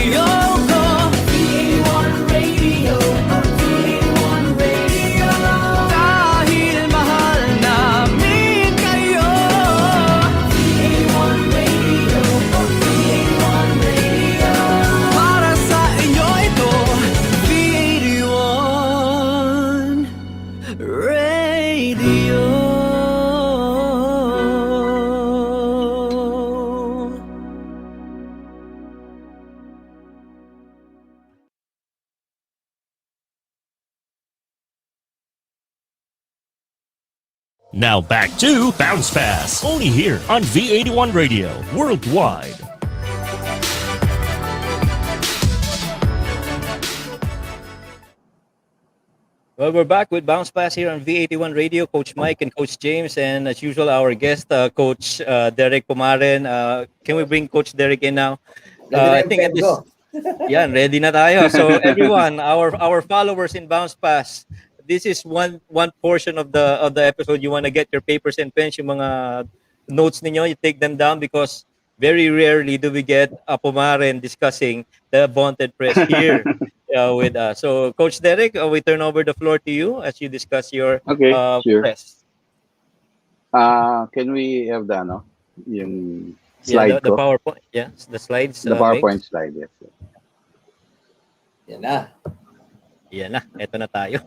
Now back to Bounce Pass, only here on V81 Radio, worldwide. Well, we're back with Bounce Pass here on V81 Radio, Coach Mike and Coach James, and as usual, our guest, Coach Derick Pumaren. Can we bring Coach Derick in now? Ready na I yung think at pen this, ko. yeah, ready na tayo. So everyone, our followers in Bounce Pass, this is one portion of the episode. You want to get your papers and pens, yung mga notes ninyo, you take them down because very rarely do we get a Pumaren discussing the vaunted press here with us. So Coach Derick, we turn over the floor to you as you discuss your Okay, sure. press. Can we have the, no? Yung Yeah, slide the ko? PowerPoint. Yeah, the slides. The PowerPoint Mix. slide, yes. Yan na. Yan na, eto na tayo.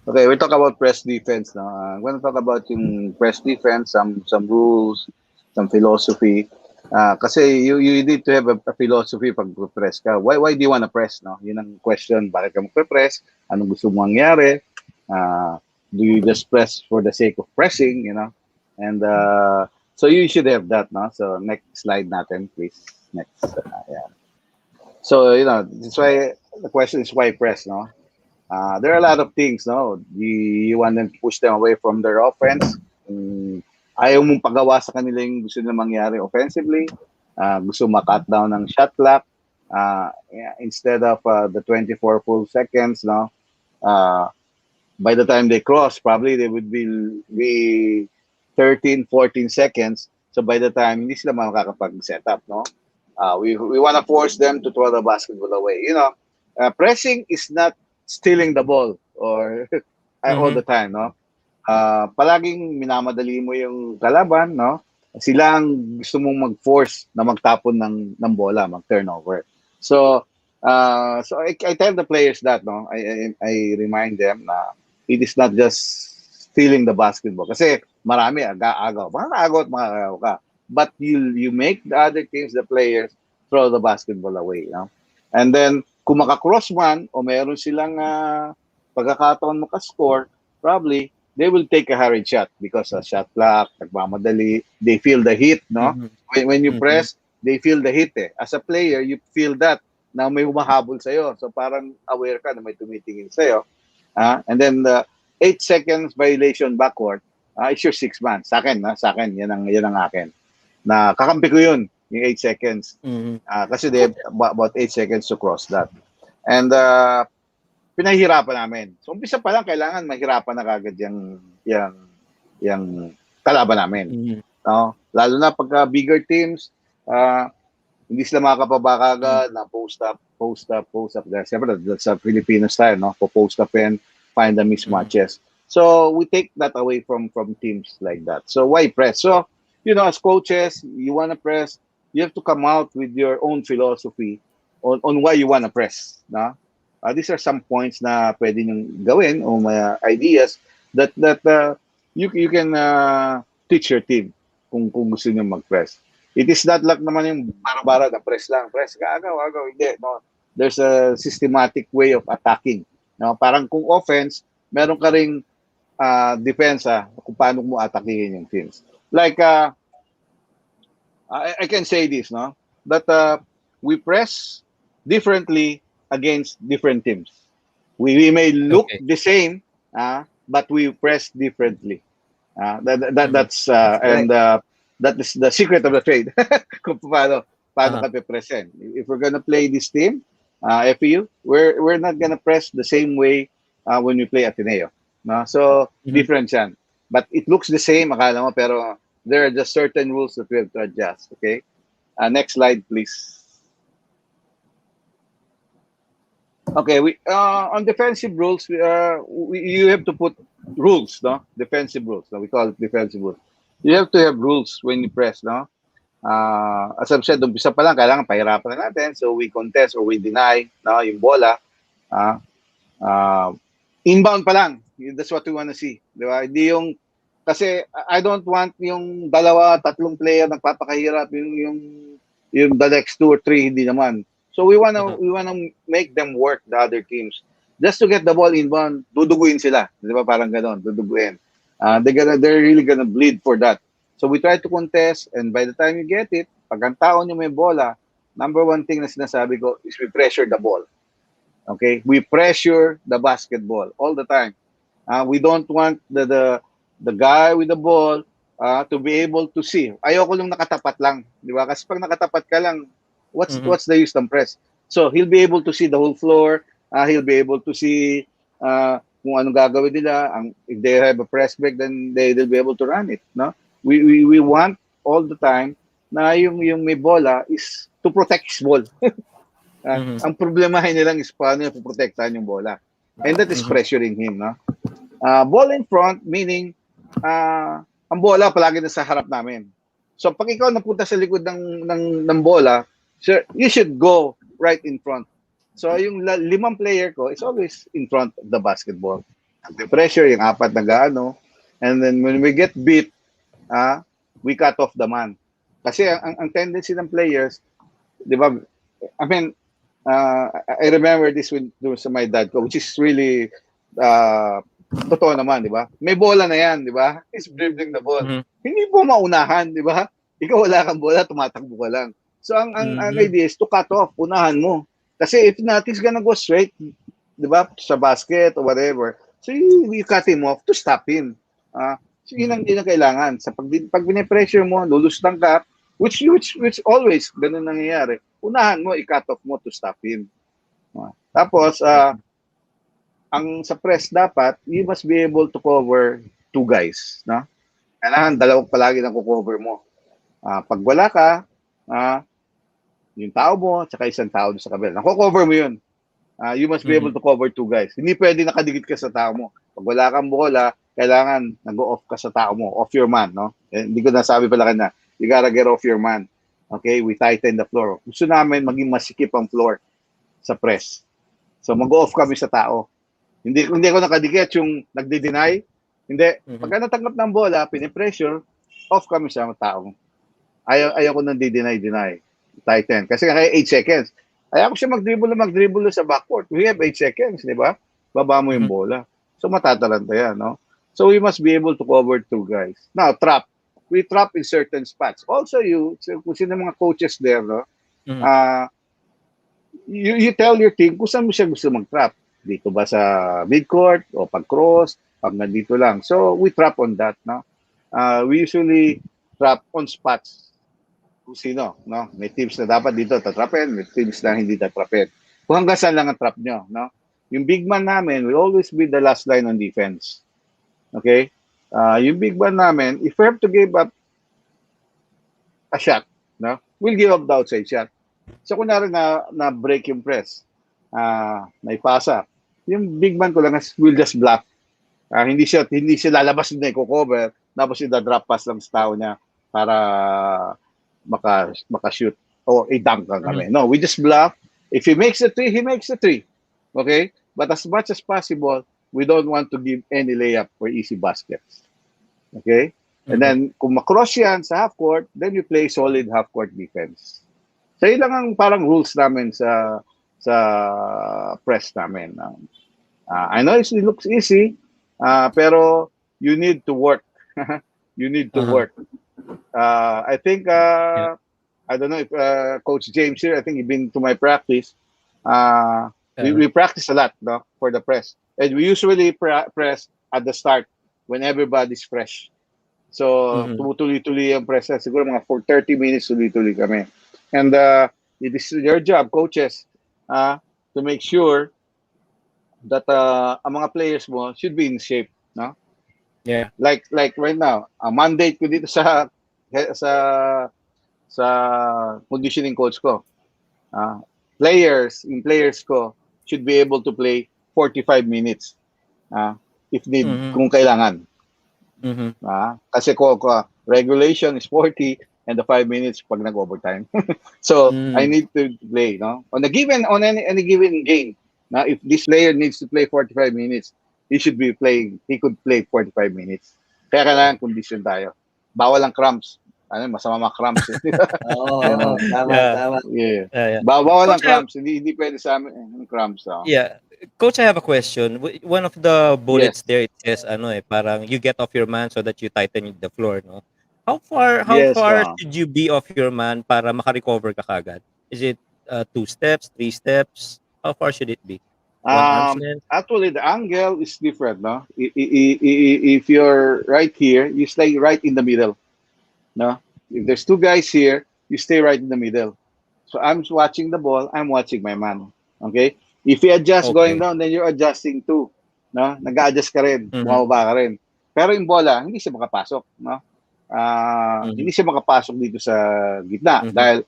Okay, we talk about press defense. No? I'm going to talk about yung press defense, some rules, some philosophy. Kasi you need to have a philosophy pag press ka. Why do you want to press? No? Yun ang question. Bakit ka magpe-press? Anong gusto mong mangyari? Do you just press for the sake of pressing? You know? And so you should have that. No? So next slide natin, please. Next. Yeah. So, you know, that's why the question is why press, no? There are a lot of things, no? You want them to push them away from their offense. Ayaw mong pagawa sa kanila yung gusto nila mangyari offensively. Gusto ma-cut down ng shot clock. Instead of the 24 full seconds, no? By the time they cross, probably they would be 13, 14 seconds. So by the time, hindi sila makakapag-set up, no? We want to force them to throw the basketball away. You know, pressing is not stealing the ball or all the time, no? Palaging minamadali mo yung kalaban, no? Sila ang gusto mong mag-force na magtapon ng bola, mag-turnover. So I tell the players that, no? I remind them na it is not just stealing the basketball. Kasi marami aga-agaw. Makakaagaw ka. But you make the other teams, the players, throw the basketball away, you know? And then, kung maka-cross man o meron silang pagkakataon maka-score, probably they will take a hurried shot because shot clock, nagmamadali, they feel the heat, no? When you press, they feel the heat eh. As a player, you feel that na may humahabol sa'yo. So parang aware ka na may tumitingin sa'yo. And then the 8 seconds violation backward, it's your 6 man. Sa akin, yan ang akin. Na kakampi ko yun, yung 8 seconds. Kasi they have about 8 seconds to cross that. And pinahirapan namin. So umpisa pa lang, kailangan mahirapan na kagad yung kalaban namin. No? Lalo na pagka bigger teams, hindi sila makakapabaka agad na post up. Siyempre, that's a Filipino style, no? Post up and find the mismatches. So we take that away from teams like that. So why press? So, you know, as coaches, you want to press, you have to come out with your own philosophy on why you want to press. No? These are some points na pwede nyong gawin o may ideas that you can teach your team kung gusto nyo mag-press. It is not like naman yung bara-bara na press lang. Press ka, agaw. Hindi. No? There's a systematic way of attacking. No? Parang kung offense, meron ka ring depensa kung paano mo atakihin yung teams. Like, I can say this, no? That we press differently against different teams. We may look the same, but we press differently. That's and that is the secret of the trade. Kung paano ka present. If we're gonna play this team, FEU, we're not gonna press the same way when we play Ateneo. No? So different yan. But it looks the same, akala mo, pero there are just certain rules that we have to adjust. Okay. Next slide, please. Okay, on defensive rules, you have to put rules, no? Defensive rules. No? We call it defensive rules. You have to have rules when you press, no? As I've said, umpisa pa lang, kailangan pahirapan na natin. So we contest or we deny, no? Yung bola. Inbound pa lang. That's what we want to see. Di ba? Hindi yung, kasi I don't want yung dalawa, tatlong player nagpapakahirap, yung the next 2 or 3, hindi naman. So we wanna make them work, the other teams, just to get the ball inbound. Duduguin sila, di ba? Parang ganon, duduguin. They're really gonna bleed for that. So we try to contest, and by the time you get it, pag ang tao nyo may bola, number one thing na sinasabi ko is we pressure the ball. Okay? We pressure the basketball all the time. We don't want the guy with the ball to be able to see. Ayoko lang nakatapat lang, di ba? Kasi pag nakatapat ka lang, what's the use ng press? So he'll be able to see the whole floor. He'll be able to see kung anong gagawin nila. If they have a press break, then they'll be able to run it. No, we want all the time na yung may bola is to protect his ball. Ang problemahin nilang is paano niya poprotektahan yung bola. And that is pressuring him. No? Ball in front, meaning ang bola palagi na sa harap namin. So pag ikaw napunta sa likod ng bola, sir, you should go right in front. So yung 5 player ko is always in front of the basketball. The pressure, yung 4 na gaano. And then when we get beat, we cut off the man. Kasi ang tendency ng players, di ba, I mean, I remember this with my dad ko, which is really totoo naman, di ba? May bola na yan, di ba? He's dribbling the ball. Hindi po maunahan, di ba? Ikaw wala kang bola, tumatakbo ka lang. So ang idea is to cut off, unahan mo. Kasi if not, he's gonna go straight, di ba, sa basket or whatever. So you cut him off to stop him. So yun ang kailangan. Sa pag bine-pressure mo, lulustan ka, which always ganun nangyayari. Unahan mo, i-cut off mo to stop him. Tapos, ang sa press dapat, you must be able to cover 2 guys. No? Kailangan dalawang palagi na cover mo. Pag wala ka, yung tao mo, tsaka isang tao sa kabila. Nako-cover mo yun. You must be able to cover 2 guys. Hindi pwede nakadikit ka sa tao mo. Pag wala kang bola, kailangan nag-off ka sa tao mo. Off your man. No? Hindi ko nasabi pala kanya. You gotta get off your man. Okay? We tighten the floor. Gusto namin maging masikip ang floor sa press. So mag-off kami sa tao. Hindi ako nakadikit yung nagde-deny. Hindi. Pagka natanggap ng bola, pinipressure, off kami sa tao. Ayaw ko nang deny. Tighten. Kasi kaya 8 seconds. Ayaw ko siya mag-dribble sa backcourt. We have 8 seconds, di ba? Baba mo yung bola. So matatalanta yan, no? So we must be able to cover 2 guys. Now, trap. We trap in certain spots. Also, kung sino mga coaches there, no? You tell your team kung saan mo siya gusto mag-trap. Dito ba sa midcourt o pag-cross, pag nandito lang. So we trap on that, no? We usually trap on spots. Kung sino, no? May teams na dapat dito tatrapin, may teams na hindi tatrapin. Kung hanggang saan lang ang trap nyo, no? Yung big man namin will always be the last line on defense. Okay? Yung big man namin, if we have to give up a shot, no? We'll give up the outside shot. So kunwari na break yung press, may pasa. Yung big man ko lang will just block. Hindi siya lalabas na i-cover, tapos i-drop pass lang sa tao niya para maka-shoot o i-dunk lang kami. No, we just block. If he makes a 3, he makes a 3. Okay? But as much as possible, we don't want to give any layup or easy baskets. Okay? And then, kung makross yan sa half court, then you play solid half court defense. So, yun lang ang parang rules namin sa press namin. I know it looks easy, pero you need to work. You need to work. I think, I don't know if Coach James here, I think you've been to my practice. We practice a lot, no, for the press. And we usually press at the start when everybody's fresh. So, tumutuloy-tuloy ang press. Siguro mga for 30 minutes, tuloy-tuloy kami. And it is your job, coaches, to make sure that ang mga players mo should be in shape, no? Yeah. Like right now, ang mandate ko dito sa conditioning coach ko. Players ko should be able to play 45 minutes if need, kung kailangan. Kasi regulation is 40 and the 5 minutes pag nag-overtime. So I need to play, no? On any given game, now if this player needs to play 45 minutes, he could play 45 minutes. Kaya kailangan condition tayo. Bawal ang cramps. Masama mga cramps. Tama. Yeah. Bawal ang cramps. Hindi pwede sa amin ang cramps. Yeah. Coach, I have a question. One of the bullets Yes. there, it says, ano parang you get off your man so that you tighten the floor, no? How Yes. far should you be off your man para maka-recover ka kagad? Is it 2 steps, 3 steps? How far should it be? One arm's length? Actually, the angle is different, no? If you're right here, you stay right in the middle, no? If there's two guys here, you stay right in the middle. So I'm watching the ball, I'm watching my man. Okay? If you adjust going Okay. down, then you're adjusting too. No? Nag-adjust ka rin, Mhm. bumaba ka rin. Pero yung bola, hindi siya makapasok, no? Mhm. Hindi siya makapasok dito sa gitna Mhm. dahil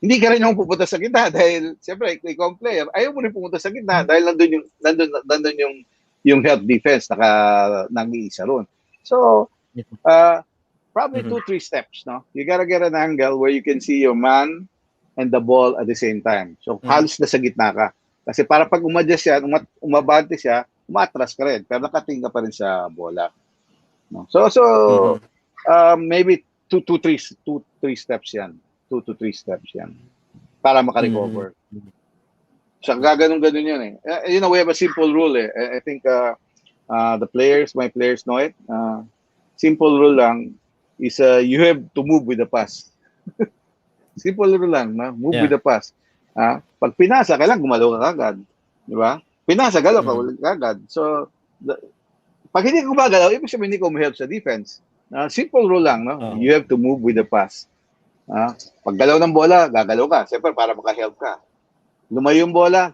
hindi ka rin yung pupunta sa gitna dahil siyempre ikaw ang player, ayaw mo rin pumunta sa gitna dahil nandun yung help defense nag-iisa ron. So, Mhm. probably Mhm. 2-3 steps, no? You gotta get an angle where you can see your man and the ball at the same time. So, Mhm. halos nasa gitna ka. Kasi para pag umadjust siya, umabante siya, umatras ka rin, pero nakatingin ka pa rin sa bola. No? So Mhm. maybe 2 to 3 steps yan. 2 to 3 steps yan. Para Mhm. makarecover. So, gaganon-ganon yun eh. We have a simple rule eh. I think my players know it. Simple rule lang is you have to move with the pass. Simple rule lang, no? Move with Yeah. the pass. Pag pinasa, kailangan gumalaw ka agad. Di ba? Pinasa, galaw ka Mhm. ulit agad. So, pag hindi ka gumagalaw, ibig sabihin hindi ka umihelp sa defense. Simple rule lang, no? Oo. You have to move with the pass. Pag galaw ng bola, gagalaw ka. Siyempre, para makahelp ka. Lumayo yung bola,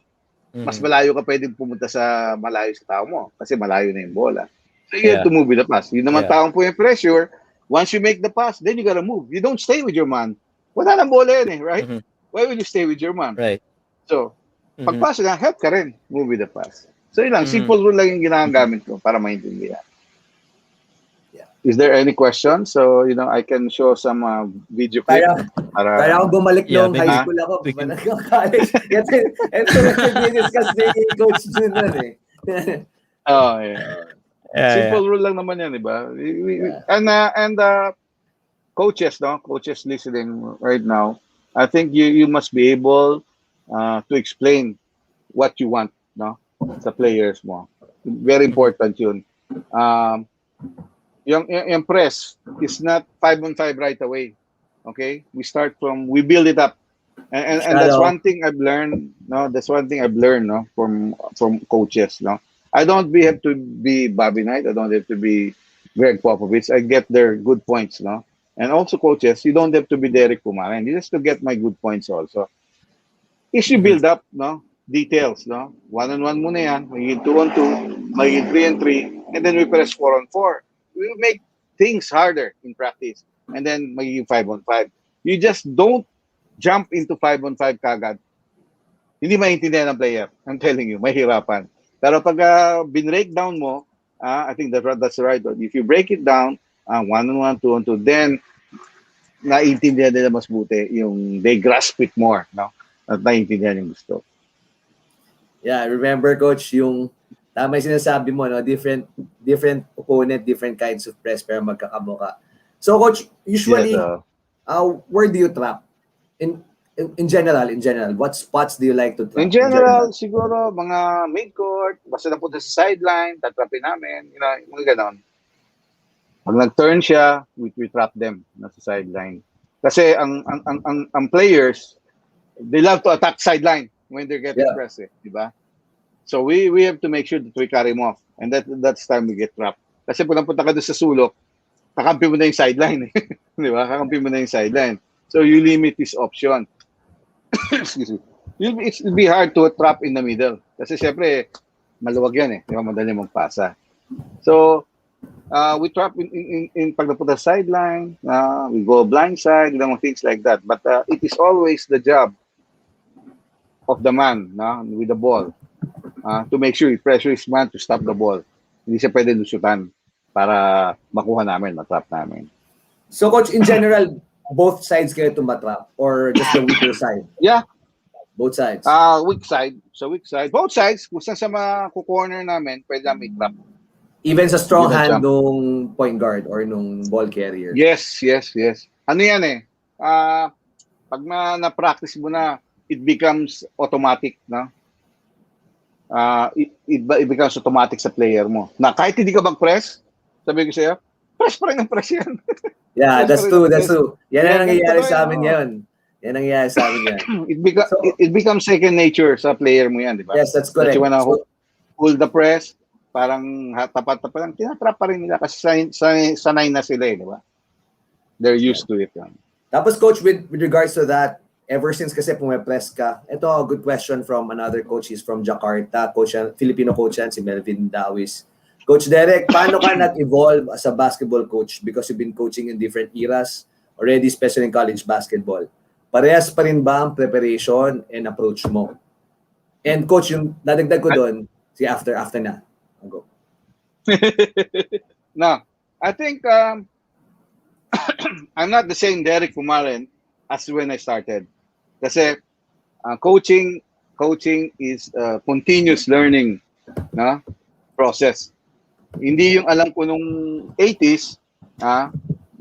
mas Mhm. malayo ka pwedeng pumunta sa malayo sa tao mo kasi malayo na yung bola. So you have Yeah. to move with the pass. Yun naman Yeah. taong po yung pressure. Once you make the pass, then you gotta move. You don't stay with your man. Wala nang bola yun eh, right? Mhm. Why would you stay with your man? Right. So, Mhm. pagpasa na, help ka rin. Move with the pass. So yun lang, Mhm. simple rule lang yung Mhm. ginagamit ko para maintindihan. Yeah. Is there any question? So, I can show some video clip. Para ako bumalik Yeah, nung maybe high school ako, we can- nung college. Ito discuss ni Coach Jun nun eh. Oh, yeah. Yeah, Simple rule lang naman yan, di ba? Yeah. And coaches, no? Coaches listening right now, I think you must be able to explain what you want, no? Sa players mo. Very important yun. Yung press is not 5-on-5 right away. Okay? We build it up. And that's Shallow. one thing I've learned, no? That's one thing I've learned, no? From coaches, no? I don't have to be Bobby Knight. I don't have to be Greg Popovich. I get their good points, no? And also coaches, you don't have to be Derick Pumaren. You just to get my good points also. Is you Mhm. build up, no? Details, no? 1-on-1 muna yan, magiging 2-on-2, magiging 3-on-3, and then we press 4-on-4. We will make things harder in practice. And then magiging 5-on-5. You just don't jump into 5-on-5 kagad. Hindi maintindihan ng player. I'm telling you, mahirapan. Pero pag bin-break down mo, I think that's the right one. If you break it down, 1-on-1, 2-on-2, then naiintindihan nila mas buti yung they grasp it more, no? At naiintindihan yung gusto. Yeah, remember Coach, yung tama yung sinasabi mo, no? Different opponent, different kinds of press pero magkakamuka. So Coach, usually, Yes, where do you trap? In general, what spots do you like to trap? in general, siguro mga mid-court, basta napunta sa sideline, tatrapin namin, mga ganon. Pag nag-turn siya, we trap them sa sideline. Kasi ang players, they love to attack sideline when they're getting pressed, di ba? So we have to make sure that we carry them off. And that's time we get trapped. Kasi pag napunta ka doon sa sulok, kakampi mo na yung sideline. Di ba? Kakampi mo na yung sideline. So you limit this option. Excuse me. It'll be hard to trap in the middle. Kasi syempre, maluwag yan eh. Di ba? Madali magpasa. So, we trap in pag napunta sa sideline, we go blind side, things like that. But it is always the job of the man with the ball to make sure he pressure his man to stop the ball. Hindi siya pwede lusutan para makuha namin, matrap namin. So Coach, in general, both sides kayo to matrap or just the weaker side? Yeah. Both sides? Weak side. So weak side. Both sides, kung saan sa mga corner namin, pwede namin trap. Even sa strong hand nung point guard or nung ball carrier? Yes. Ano yan eh? Pag na-practice mo na, it becomes automatic, no? it becomes automatic sa player mo. Na kahit hindi ka mag-press, sabi ko sa'yo, press pa rin ang press yan. Yeah, Press pa that's rin true, ang that's press. true. Yan Yeah, ang ganito nangyayari ba sa yan? amin ngayon. Yan ang nangyayari sa amin yan. So- It becomes second nature sa player mo yan, di ba? Yes, that's That correct. you wanna So, hold the press, parang tapat lang, tinatrap pa rin nila kasi sanay na sila di ba? They're used to it. tapos coach, with regards to that, ever since kasi pumepress ka, ito a good question from another coach. He's from Jakarta, coach, Filipino coach yan, si Melvin Dawis. Coach Derick, paano ka nag-evolve as a basketball coach because you've been coaching in different eras already, especially in college basketball? Parehas pa rin ba ang preparation and approach mo? And coach, yung dadagdag ko doon, si after na. I'll go. No, I think I'm not the same Derick Pumaren as when I started. Kasi coaching is a continuous learning process. Hindi yung alam ko nung 80s,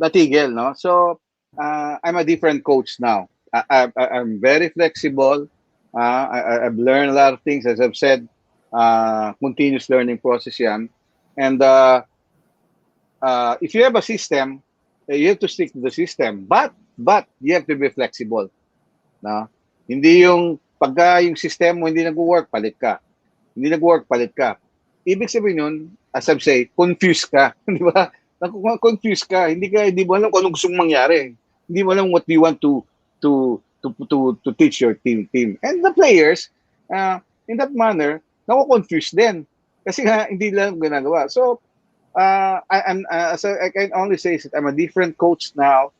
natigil, no? So, I'm a different coach now. I'm very flexible. I've learned a lot of things, as I've said, continuous learning process yan. And if you have a system, you have to stick to the system. But you have to be flexible. No? Hindi yung pagka yung system mo hindi nag-work, palit ka. Hindi nag-work, palit ka. Ibig sabihin nun, as I've said, confused ka. Di ba? Confused ka. Hindi mo alam kung anong gusto mong mangyari. Hindi mo alam what you want to teach your team. And the players, in that manner, nako-confused din. Kasi nga, hindi lang ginagawa. So, I can only say that I'm a different coach now.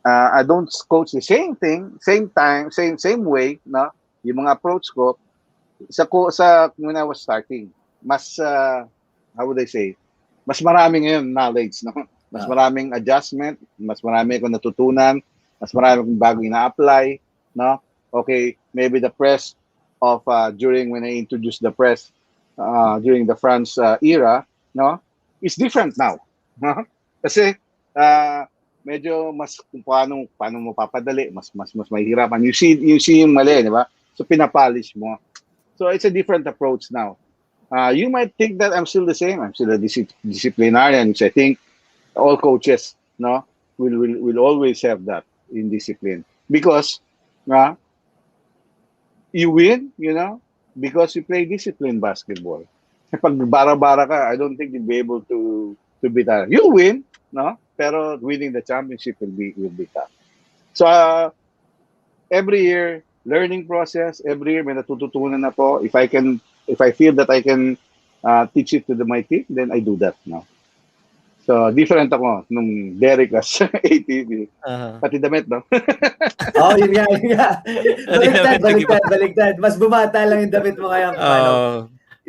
I don't coach the same thing, same time, same way, no? Yung mga approach ko sa when I was starting. Mas how would I say? Mas marami ngayon knowledge, no? Mas maraming adjustment, mas marami akong natutunan, mas marami akong bago ina-apply, no? Okay, maybe the press of during when I introduced the press during the France era, no? Is different now. No? Kasi medyo mas kung paano mo papadali, mas mahihirapan. You see yung mali, di ba? So pinapolish mo. So it's a different approach now. You might think that I'm still the same. I'm still a disciplinarian, which I think all coaches, no, will always have that in discipline because you win, because you play disciplined basketball. Pag bara-bara ka, I don't think you'll be able to beat that. You'll win, no? Pero winning the championship will be tough. So every year, learning process. Every year may natututunan ako. If I feel that I can teach it to my team, then I do that. No? So different ako nung Derick as ATV. Pati damit, no? Oh, yun nga. Baliktad. Mas bumata lang yung damit mo kaya.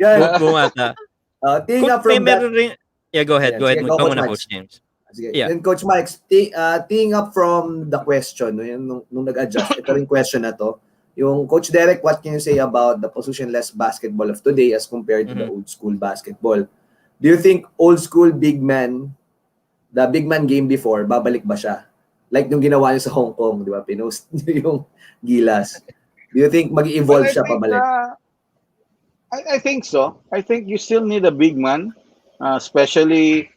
Yan. Bumata. Teeing up from that. Yeah, go ahead. Yeah, Go ahead. sige, go, Ikaw Coach muna, Mike. Coach James. Sige. Yeah. Then Coach Mike, teeing up from the question, nung nag-adjust, ito rin question na to. Yung Coach Derick, what can you say about the positionless basketball of today as compared to the old school basketball? Do you think old school the big man game before, babalik ba siya? Like nung ginawa niyo sa Hong Kong, di ba? Pinost yung Gilas. Do you think mag-evolve siya pabalik? I think so. I think you still need a big man, especially,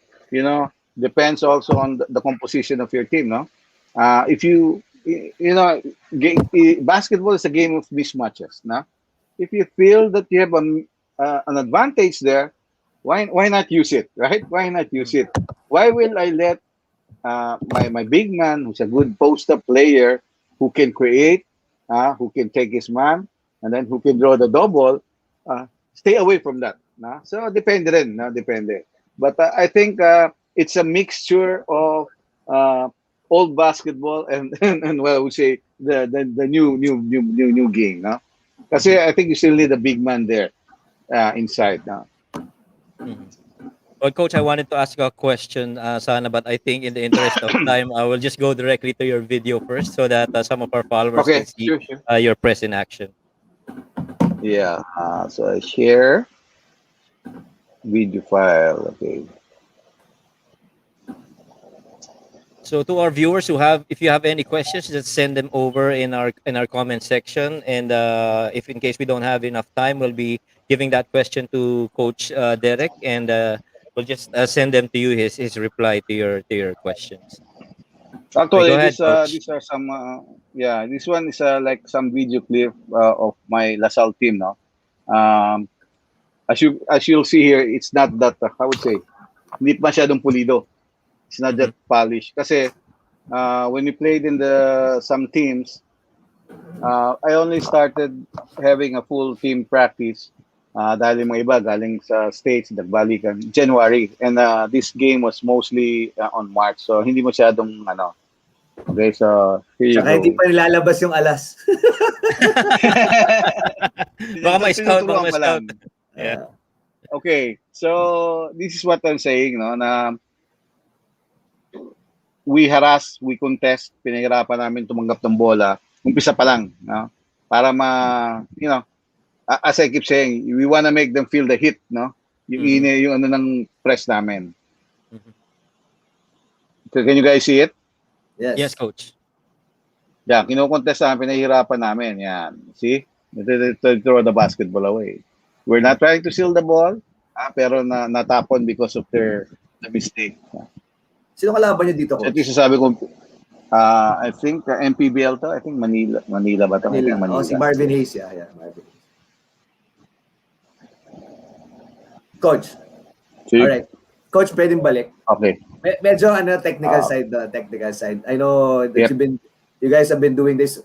depends also on the composition of your team, no? If basketball is a game of mismatches, no? If you feel that you have an advantage there, why not use it, right? Why not use it? Why will I let my big man, who's a good post-up player, who can create, who can take his man, and then who can draw the double, stay away from that. No? So depende rin, no? Depende. But I think it's a mixture of old basketball and what I would say the new game. No? Kasi I think you still need a big man there inside. No? Well, Coach, I wanted to ask you a question, sana, but I think in the interest of time, I will just go directly to your video first so that some of our followers can see sure. your press in action. Yeah. So I share video file. Okay. So to our viewers if you have any questions, just send them over in our comment section. And if in case we don't have enough time, we'll be giving that question to Coach Derick, and we'll just send them to you his reply to your questions. Okay, go Actually, ahead, Coach. these are some yeah. This one is like some video clip of my Lasal team. No, um, as you'll see here, it's not that I would say hindi masyadong pulido. It's not that polished. Kasi when we played in the some teams, I only started having a full team practice dahil yung mga iba galing sa States, nagbalikan January. And this game was mostly on March. So hindi masyadong ano. Okay, so here you Saka hindi go. pa nilalabas yung alas. Baka ma-scout, baka Tinuturuan pa ma-scout. lang. Yeah. Okay, so this is what I'm saying, no, na we harass, we contest, pinahirapan namin tumanggap ng bola, umpisa pa lang, no? Para you know, as I keep saying, we wanna make them feel the heat, no? Yung ano ng press namin. Can you guys see it? Yes. Yes, Coach. Yeah, kinokontest namin, pinahirapan namin. Yan. See? They throw the basketball away. We're not trying to steal the ball, pero natapon because of the mistake. Sino kalaban niyo dito, So, Coach? ito sasabi ko, I think MPBL to. I think Manila ba to? I think Manila. Oh, si Marvin Hayes. Yeah, Marvin Hayes. Coach. See? Alright. Coach, pwedeng balik. Okay. Medyo technical side. I know that you guys have been doing this.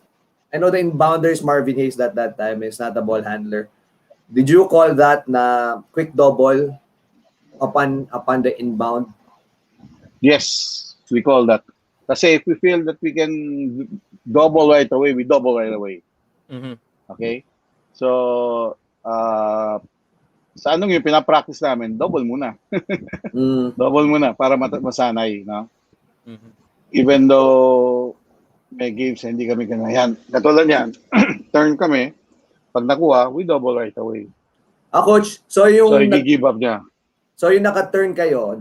I know the inbounders Marvin Hayes that time is not a ball handler. Did you call that na quick double upon the inbound? Yes, we call that. Kasi if we feel that we can double right away, we double right away. Okay? So, sa anong yung pinapractice namin, double muna. Double muna para masanay, no? Even though may games hindi kami ganayan. Katulad yan, turn kami, pag nakuha, we double right away. Coach, so yung i-give up niya. So yung naka-turn kayo,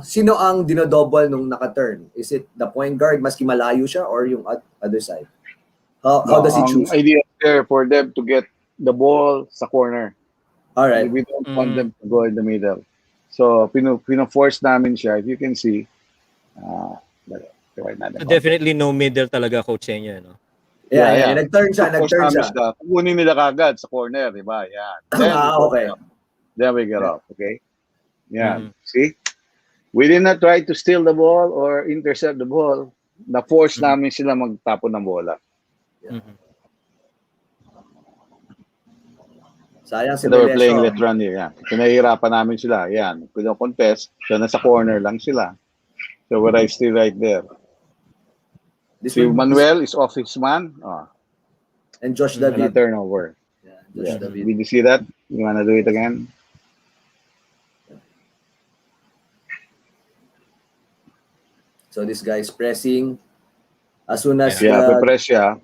sino ang dinodouble nung naka-turn? Is it the point guard maski malayo siya or yung other side? How does he choose? Ang idea there for them to get the ball sa corner. All right. We don't want them to go in the middle. So, pino-force namin siya. If you can see, definitely no middle talaga, Coach, sa inyo, no? Yeah. Nag-turn siya. Kunin nila kagad sa corner, di ba? Yan. Okay. Then we get off, okay? Yan. See? We did not try to steal the ball or intercept the ball. Na-force namin sila magtapon ng bola. Sayang si They were playing Melesio. let run here. Yan. Pinahirapan namin sila. Yan. Contest. So, nasa corner lang sila. So, we're still right there. Si Manuel is off his man. And Josh And a David. turnover. Josh David. Did you see that? You wanna do it again? So this guy is pressing. As soon as press siya.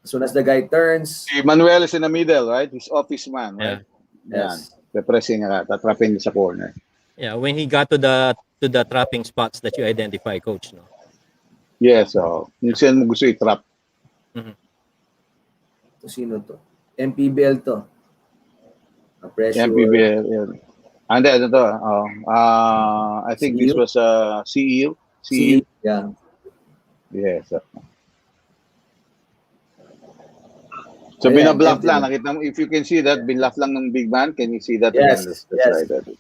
as soon as the guy turns, Si Manuel is in the middle, right? He's off his man, right? yes. Yan. Pressing nga, tatrapin sa corner. Yeah, when he got to the trapping spots that you identify, Coach, no? Yes, so minsan mo gusto i-trap. So, sino to? MPBL to. Pressure. MPBL. Yan. And then, ito, I think this was CEU. CEU. Yeah. Yes. So, binablock lang. Nakita mo, if you can see that, binlock lang ng big man. Can you see that? Yes, That's yes. right.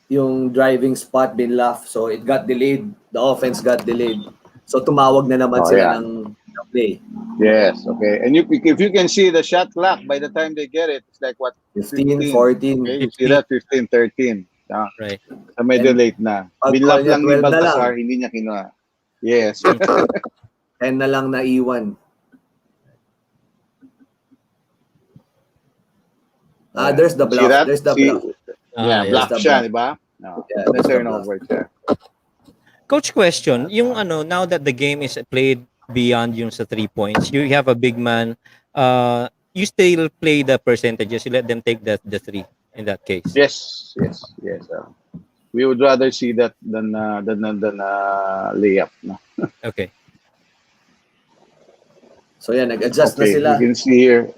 Yung driving spot binluff. So it got delayed. The offense got delayed. So tumawag na naman sila ng play. Yes, okay. And if you can see the shot clock, by the time they get it, it's like what? 15, 14. Okay, you see that? 15, 13. Right. So medyo late na. Binlock lang ni Baltasar, hindi niya kinuha. Yes. 10 na lang naiwan. There's the bluff. There's the bluff. Block siya, di ba? No. Yeah, The turnover siya. Coach, question, yung now that the game is played beyond yung sa 3 points, you have a big man, you still play the percentages, you let them take the 3 in that case. Yes. We would rather see that than layup. No? Okay. So yeah, nag-adjust na sila. You can see here.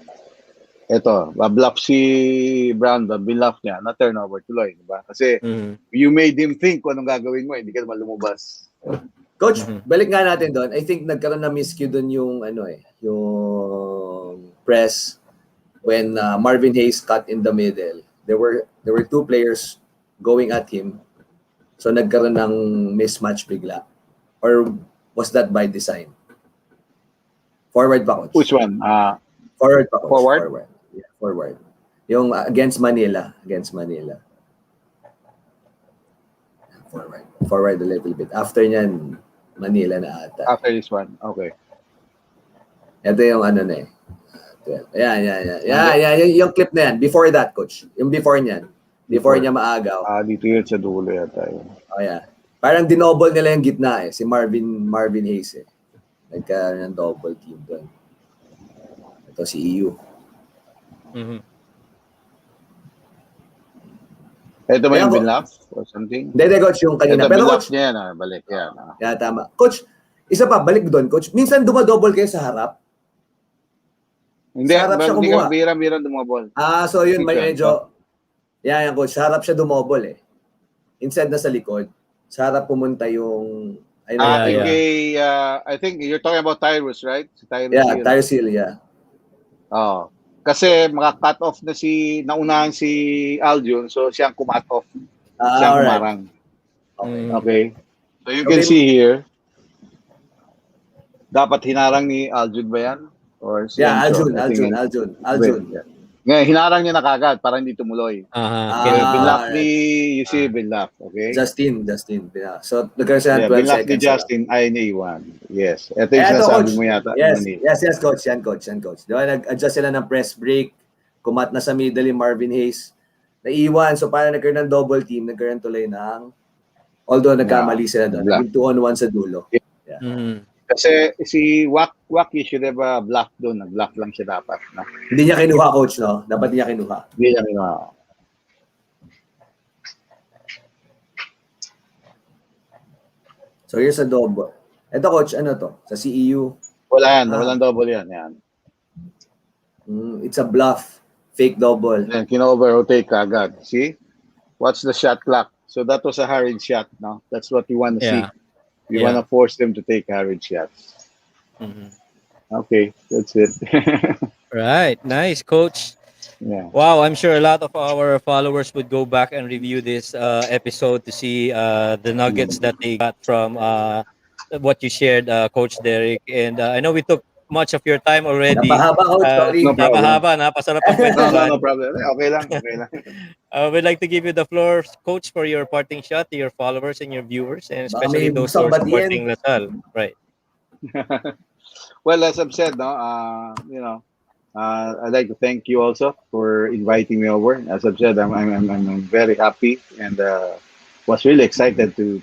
Ito, bluff si Brandon, binluff niya, na turnover tuloy, di ba? Kasi Mhm. you made him think kung anong gagawin mo, hindi ka naman lumabas. Coach, Mhm. balik nga natin doon. I think nagkaroon na miscue doon yung yung press when Marvin Hayes cut in the middle. There were two players going at him. So nagkaroon ng mismatch bigla. Or was that by design? Forward pa, coach. Which one? Forward pa, coach. Forward? Yeah, forward. Yung against Manila. Forward a little bit. After nyan, Manila na ata. After this one, okay. Ito yung ano na eh. 12. Yan. Yung clip na yan. Before that, coach. Yung before niyan. Before niya maagaw. Dito yun sa dulo yata yun. Oh, yeah. Parang dinoble nila yung gitna eh. Si Marvin Hayes eh. Nagkaroon ng double team doon. Ito si EU. Mhm. Ito ba yung Kaya binluff or something? Hindi, coach, yung kanina. Ito, Pero binluff coach, niya yan, balik yan. yeah, tama. Coach, isa pa, balik doon, coach. Minsan dumadouble kayo sa harap. Hindi, Sa harap siya hindi kumuha. ka bira dumabol. So yun, may Picture, medyo, yan, coach. Sa harap siya dumobol eh. Instead na sa likod. Sa harap pumunta yung, I think you're talking about Tyrus, right? Si Tyrus yeah, Hill. Tyrus Hill, yeah. Oh. Kasi maka-cut off na naunahan si Aljun, so siyang kumat off. Siyang Alright. kumarang. Okay. Okay. So you can see here, dapat hinarang ni Aljun ba yan? Or si Yeah, Enzo? Aljun. Yeah. Ngayon, hinarang niya na kagad para hindi tumuloy. Binlock ni, you see, binlock. Okay? Justin. Yeah. So, nagkaroon siya ng 12 binlock ni seconds. Justin, ay naiwan. Yes. Ito yung sinasabi mo yata. Yes, coach. Yan, coach. Di ba, nag-adjust sila ng press break. Kumat na sa middle yung Marvin Hayes. Naiwan. So, parang nagkaroon ng double team. Nagkaroon tuloy ng, although nagkamali sila doon. Naging 2-on-1 sa dulo. Yeah. Mhm. Kasi si Wak, you should have bluff doon. Nag-bluff lang siya dapat. No? Hindi niya kinuha, coach, no? Dapat hindi niya kinuha. Hindi niya kinuha. So, here's a double. Ito, coach, ano to? Sa CEU. Wala yan. Walang double yan. Yan. It's a bluff. Fake double. Then, kino-over-rotate ka agad. See? Watch the shot clock. So, that was a hurried shot. No? That's what you want to see. You want to force them to take hurried shots. Mhm. Okay, that's it. Right. Nice, coach. Yeah. Wow, I'm sure a lot of our followers would go back and review this episode to see the nuggets that they got from what you shared, Coach Derick. And I know we took much of your time already. Napahaba, coach. Sorry. No problem. Napahaba, napasarap ang kwentuhan. No problem. Okay lang. We'd like to give you the floor, Coach, for your parting shot to your followers and your viewers, and Baka especially may those who are gustong supporting Lasal. Right. Well, as I've said, no, I'd like to thank you also for inviting me over. As I've said, I'm very happy and was really excited to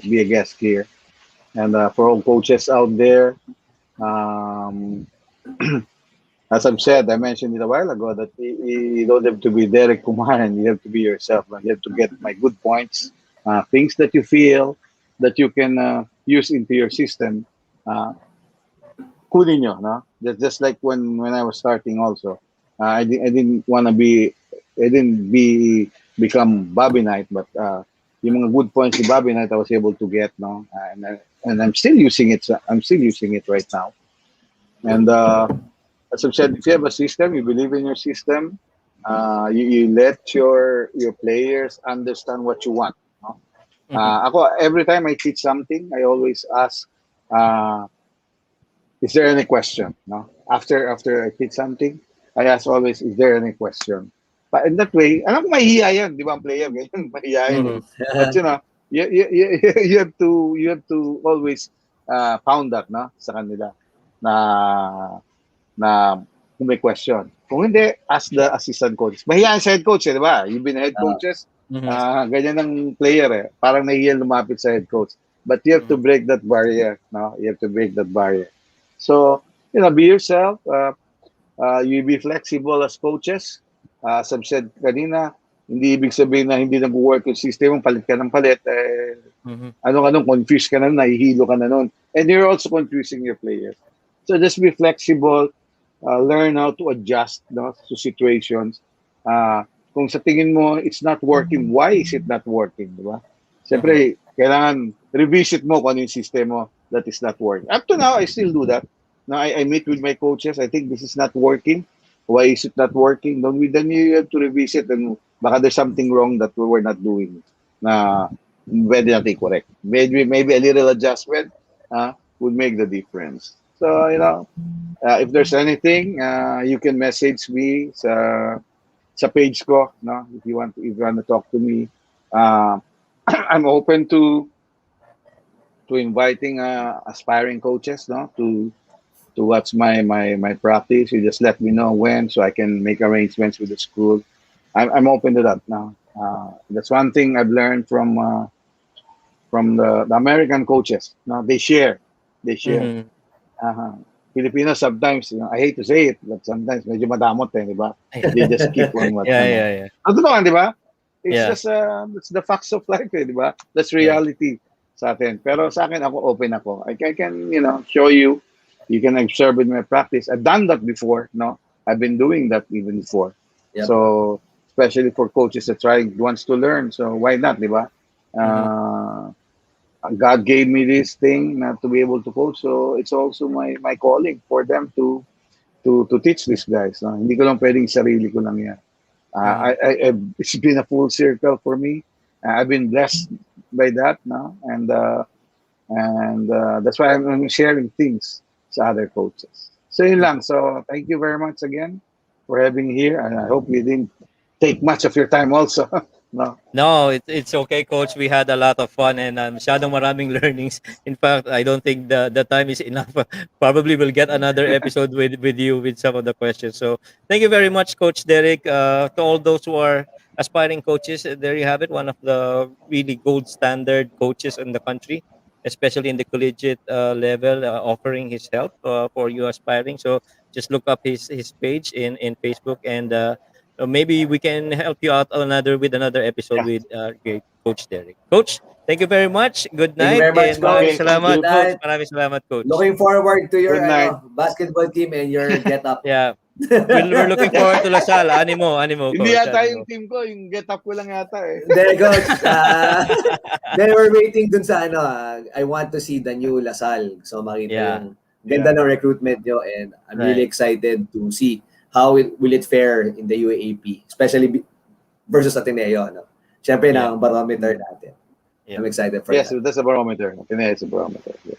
be a guest here. And for all coaches out there, as I've said, I mentioned it a while ago that you don't have to be Derick Pumaren. You have to be yourself. You have to get my good points, things that you feel that you can use into your system. Kunin nyo, no? Just like when I was starting also, I didn't become Bobby Knight, but yung mga good points ni Bobby Knight I was able to get, no? And I'm still using it. I'm still using it right now. And as I've said, if you have a system, you believe in your system, you let your players understand what you want. No? Ako, every time I teach something, I always ask, is there any question? No? After I teach something, I ask always, is there any question? But in that way, alam ko mahihiya yan, di ba ang player? Ganyan, mahihiya. But you know, you have to always pound that, no, sa kanila na kung may question. Kung hindi, ask the assistant coach. Mahihiya sa head coach, di ba? You've been head coaches, ganyan ng player eh. Parang nahihiya lumapit sa head coach. But you have to break that barrier, no? You have to break that barrier. So, be yourself. You be flexible as coaches. As I've said kanina, hindi ibig sabihin na hindi nag-work yung system, palit ka ng palit. Anong confused ka na, nahihilo ka na nun. And you're also confusing your players. So just be flexible. learn how to adjust, no, to situations. Kung sa tingin mo it's not working, why is it not working, di ba? Siyempre, kailangan revisit mo kung ano yung system mo that is not working. Up to now, I still do that. Now, I meet with my coaches. I think this is not working. Why is it not working? Then you have to revisit and baka there's something wrong that we were not doing na pwede natin correct. Maybe a little adjustment would make the difference. So, if there's anything, you can message me sa page ko, no? If you want to talk to me. I'm open to inviting aspiring coaches, no, to watch my practice. You just let me know when, so I can make arrangements with the school. I'm open to that now. That's one thing I've learned from the American coaches. No, they share. Filipinos sometimes, I hate to say it, but sometimes medyo madamot di ba? They just keep on what. Yeah. Ang totoo, di ba? It's Yeah. just it's the facts of life, di ba? That's reality sa atin. Pero sa akin, ako open ako. I can, show you. You can observe with my practice. I've done that before, no? I've been doing that even before. Yep. So, especially for coaches that wants to learn. So, why not, di ba? God gave me this thing to be able to coach. So, it's also my calling for them to teach these guys. No? Hindi ko lang pwedeng sarili ko lang yan. It's been a full circle for me. I've been blessed by that, no? And that's why I'm sharing things sa other coaches. So yun lang. So thank you very much again for having me here, and I hope we didn't take much of your time also. No, it's okay, Coach. We had a lot of fun and masyadong maraming learnings. In fact, I don't think the time is enough. Probably we'll get another episode with you with some of the questions. So thank you very much, Coach Derick. To all those who are aspiring coaches, there you have it. One of the really gold standard coaches in the country, especially in the collegiate level, offering his help for you aspiring. So just look up his page in Facebook and. Maybe we can help you out with another episode with great Coach Derick. Coach, thank you very much. Good Thank you night very much, and maraming Coach. salamat, Good Coach. night. Maraming salamat, Coach. Looking forward to your Good night. basketball team and your get-up. Yeah. We're looking forward to Salle. Animo, Hindi Coach. yata Animo. yung team ko, yung get up ko lang yata eh. There, Coach. Then we're waiting dun sa I want to see the new Lasal. So makita Yeah. yung ganda ng recruitment nyo, and I'm really Right. excited to see how will it fare in the UAAP, especially versus Ateneo. Siyempre, Yeah. ng barometer natin. Yeah. I'm excited for Yes, that. that's a barometer. It's a barometer. Yes.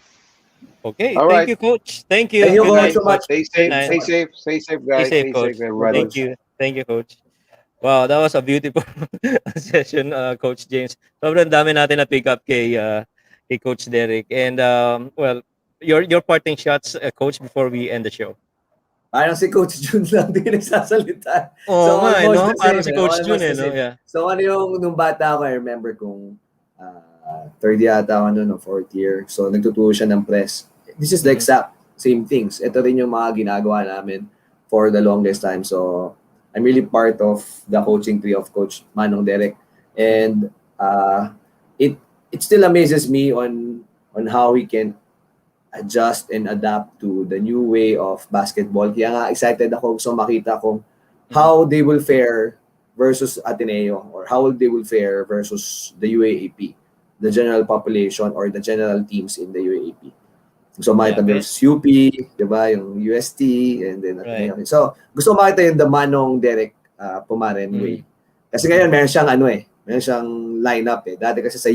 Okay. All Thank right. you, Coach. Thank you. Thank you, Good Coach, night, so much. Stay safe, Night. stay safe, stay safe, Stay guys. safe, Coach. everybody. Thank you. Thank you, Coach. Wow, that was a beautiful session, Coach James. Sobrang dami natin na pick up kay Coach Derick. And well, your parting shots, Coach, before we end the show. Parang si Coach Jun lang din nagsasalita. Oo nga, almost no? the Parang same, si Coach almost Jun, the no? same. Yeah. So nung bata ako, I remember kung third yata ako noon, fourth year. So nagtuturo siya ng press. This is the exact same things. Ito rin yung mga ginagawa namin for the longest time. So I'm really part of the coaching tree of Coach Manong Derick. And it still amazes me on how we can adjust and adapt to the new way of basketball. Kaya nga excited ako so makita kung how they will fare versus Ateneo, or how they will fare versus the UAAP, the general population or the general teams in the UAAP. So makita versus UP, diba, yung UST, and then Ateneo. Right. So gusto ko makita yung the Manong Derick Pumaren way. Kasi ngayon meron siyang meron siyang lineup eh. Dati kasi sa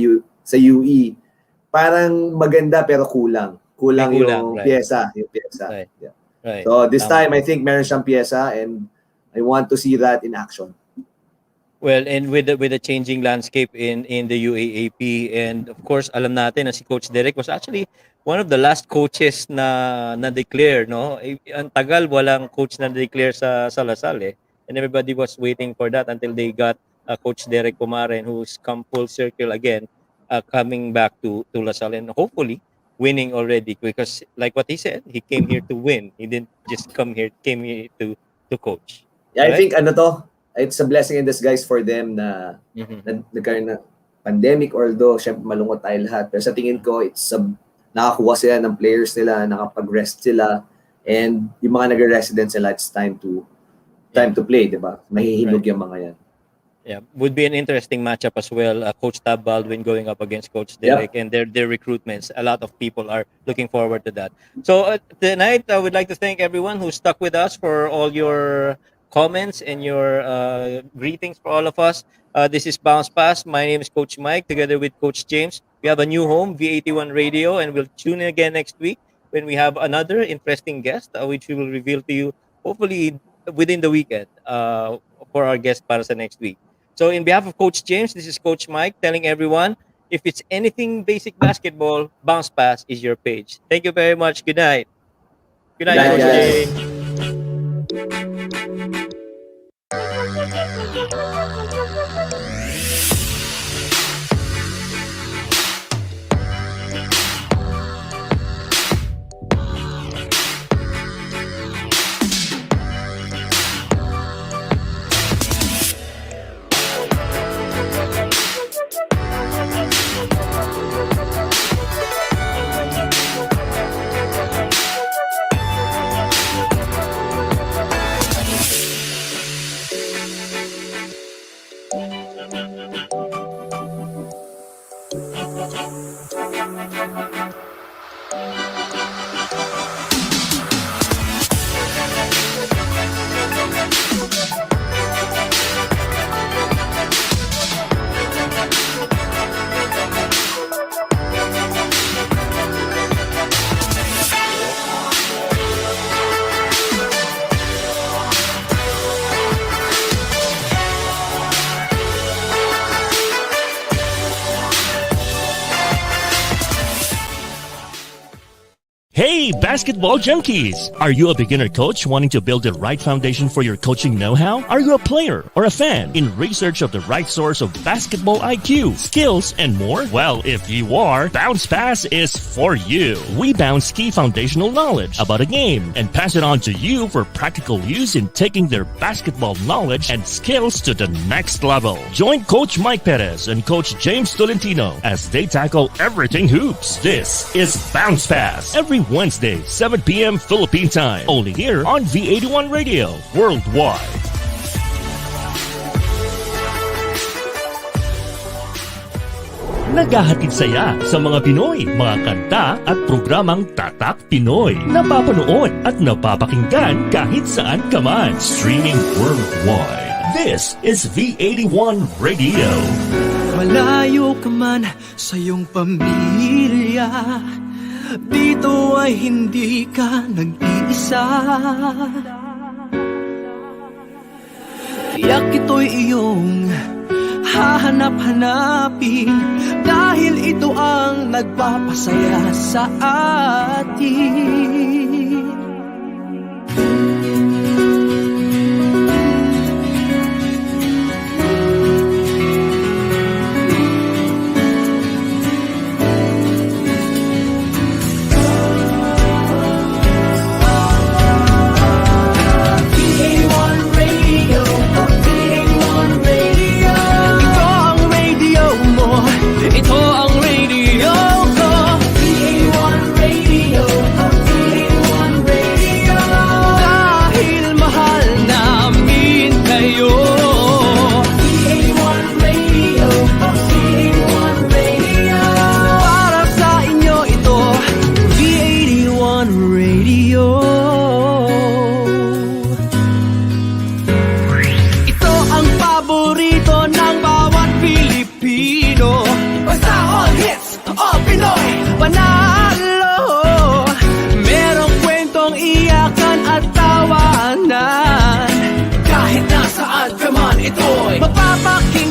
UE, parang maganda pero kulang yung right. pyesa. Right. Yeah. Right. So this Tama. time, I think meron siyang pyesa, and I want to see that in action. Well, and with the changing landscape in the UAAP, and of course, alam natin na si Coach Derick was actually one of the last coaches na declare, no? Ang tagal walang coach na declare sa Lasal, eh. And everybody was waiting for that until they got Coach Derick Pumaren, who's come full circle again, coming back to Lasal, and hopefully winning already, because like what he said, he came here to win. He didn't just came here to coach. Yeah, I Right? think it's a blessing in disguise for them na nagkaroon na pandemic, although syempre malungkot tayo lahat. Pero sa tingin ko, nakakuha sila ng players nila, nakapag-rest sila, And yung mga nag-resident sila, it's time to play, di ba? Mahihinog yung mga yan. Yeah, would be an interesting matchup as well. Coach Tab Baldwin going up against Coach Derick and their recruitments. A lot of people are looking forward to that. So tonight, I would like to thank everyone who stuck with us for all your comments and your greetings for all of us. This is Bounce Pass. My name is Coach Mike, together with Coach James. We have a new home, V81 Radio, and we'll tune in again next week when we have another interesting guest, which we will reveal to you hopefully within the weekend for our guest para sa next week. So in behalf of Coach James, this is Coach Mike telling everyone, if it's anything basic basketball, Bounce Pass is your page. Thank you very much. Good night. Good night, Good night, Coach guys. James. Hey, basketball junkies! Are you a beginner coach wanting to build the right foundation for your coaching know-how? Are you a player or a fan in research of the right source of basketball IQ, skills, and more? Well, if you are, BOUNCEPASS is for you. We bounce key foundational knowledge about a game and pass it on to you for practical use in taking their basketball knowledge and skills to the next level. Join Coach Mike Perez and Coach James Tolentino as they tackle everything hoops. This is BOUNCEPASS every Wednesday, 7 p.m. Philippine time. Only here on V81 Radio worldwide. Naghahatid saya sa mga Pinoy, mga kanta at programang Tatak Pinoy. Napapanood at napapakinggan kahit saan ka man. Streaming worldwide. This is V81 Radio. Malayo ka man sa iyong pamilya, dito ay hindi ka nag-iisa. Tiyak ito'y iyong hahanap-hanapin, dahil ito ang nagpapasaya sa atin. Kahit nasaan ka man, ito'y mapapakinggan.